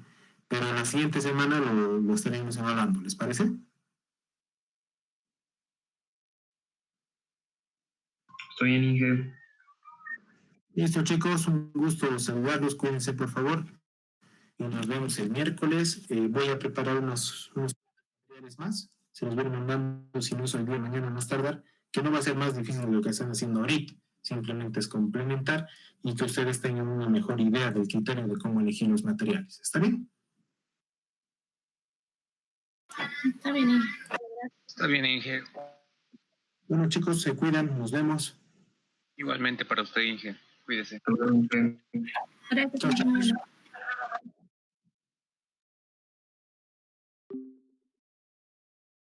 Pero la siguiente semana lo estaremos hablando, ¿les parece? Estoy bien, Inge. Listo, chicos, un gusto saludarlos, cuídense por favor. Y nos vemos el miércoles. Voy a preparar unos materiales más. Se los voy mandando, si no es hoy día, mañana más tardar, que no va a ser más difícil de lo que están haciendo ahorita. Simplemente es complementar y que ustedes tengan una mejor idea del criterio de cómo elegir los materiales. ¿Está bien? Está bien, Inge. Está bien, Inge. Bueno, chicos, se cuidan, nos vemos. Igualmente para usted, Inge. Cuídese. Hasta luego, Inge. Gracias, Chao, chao. Inge.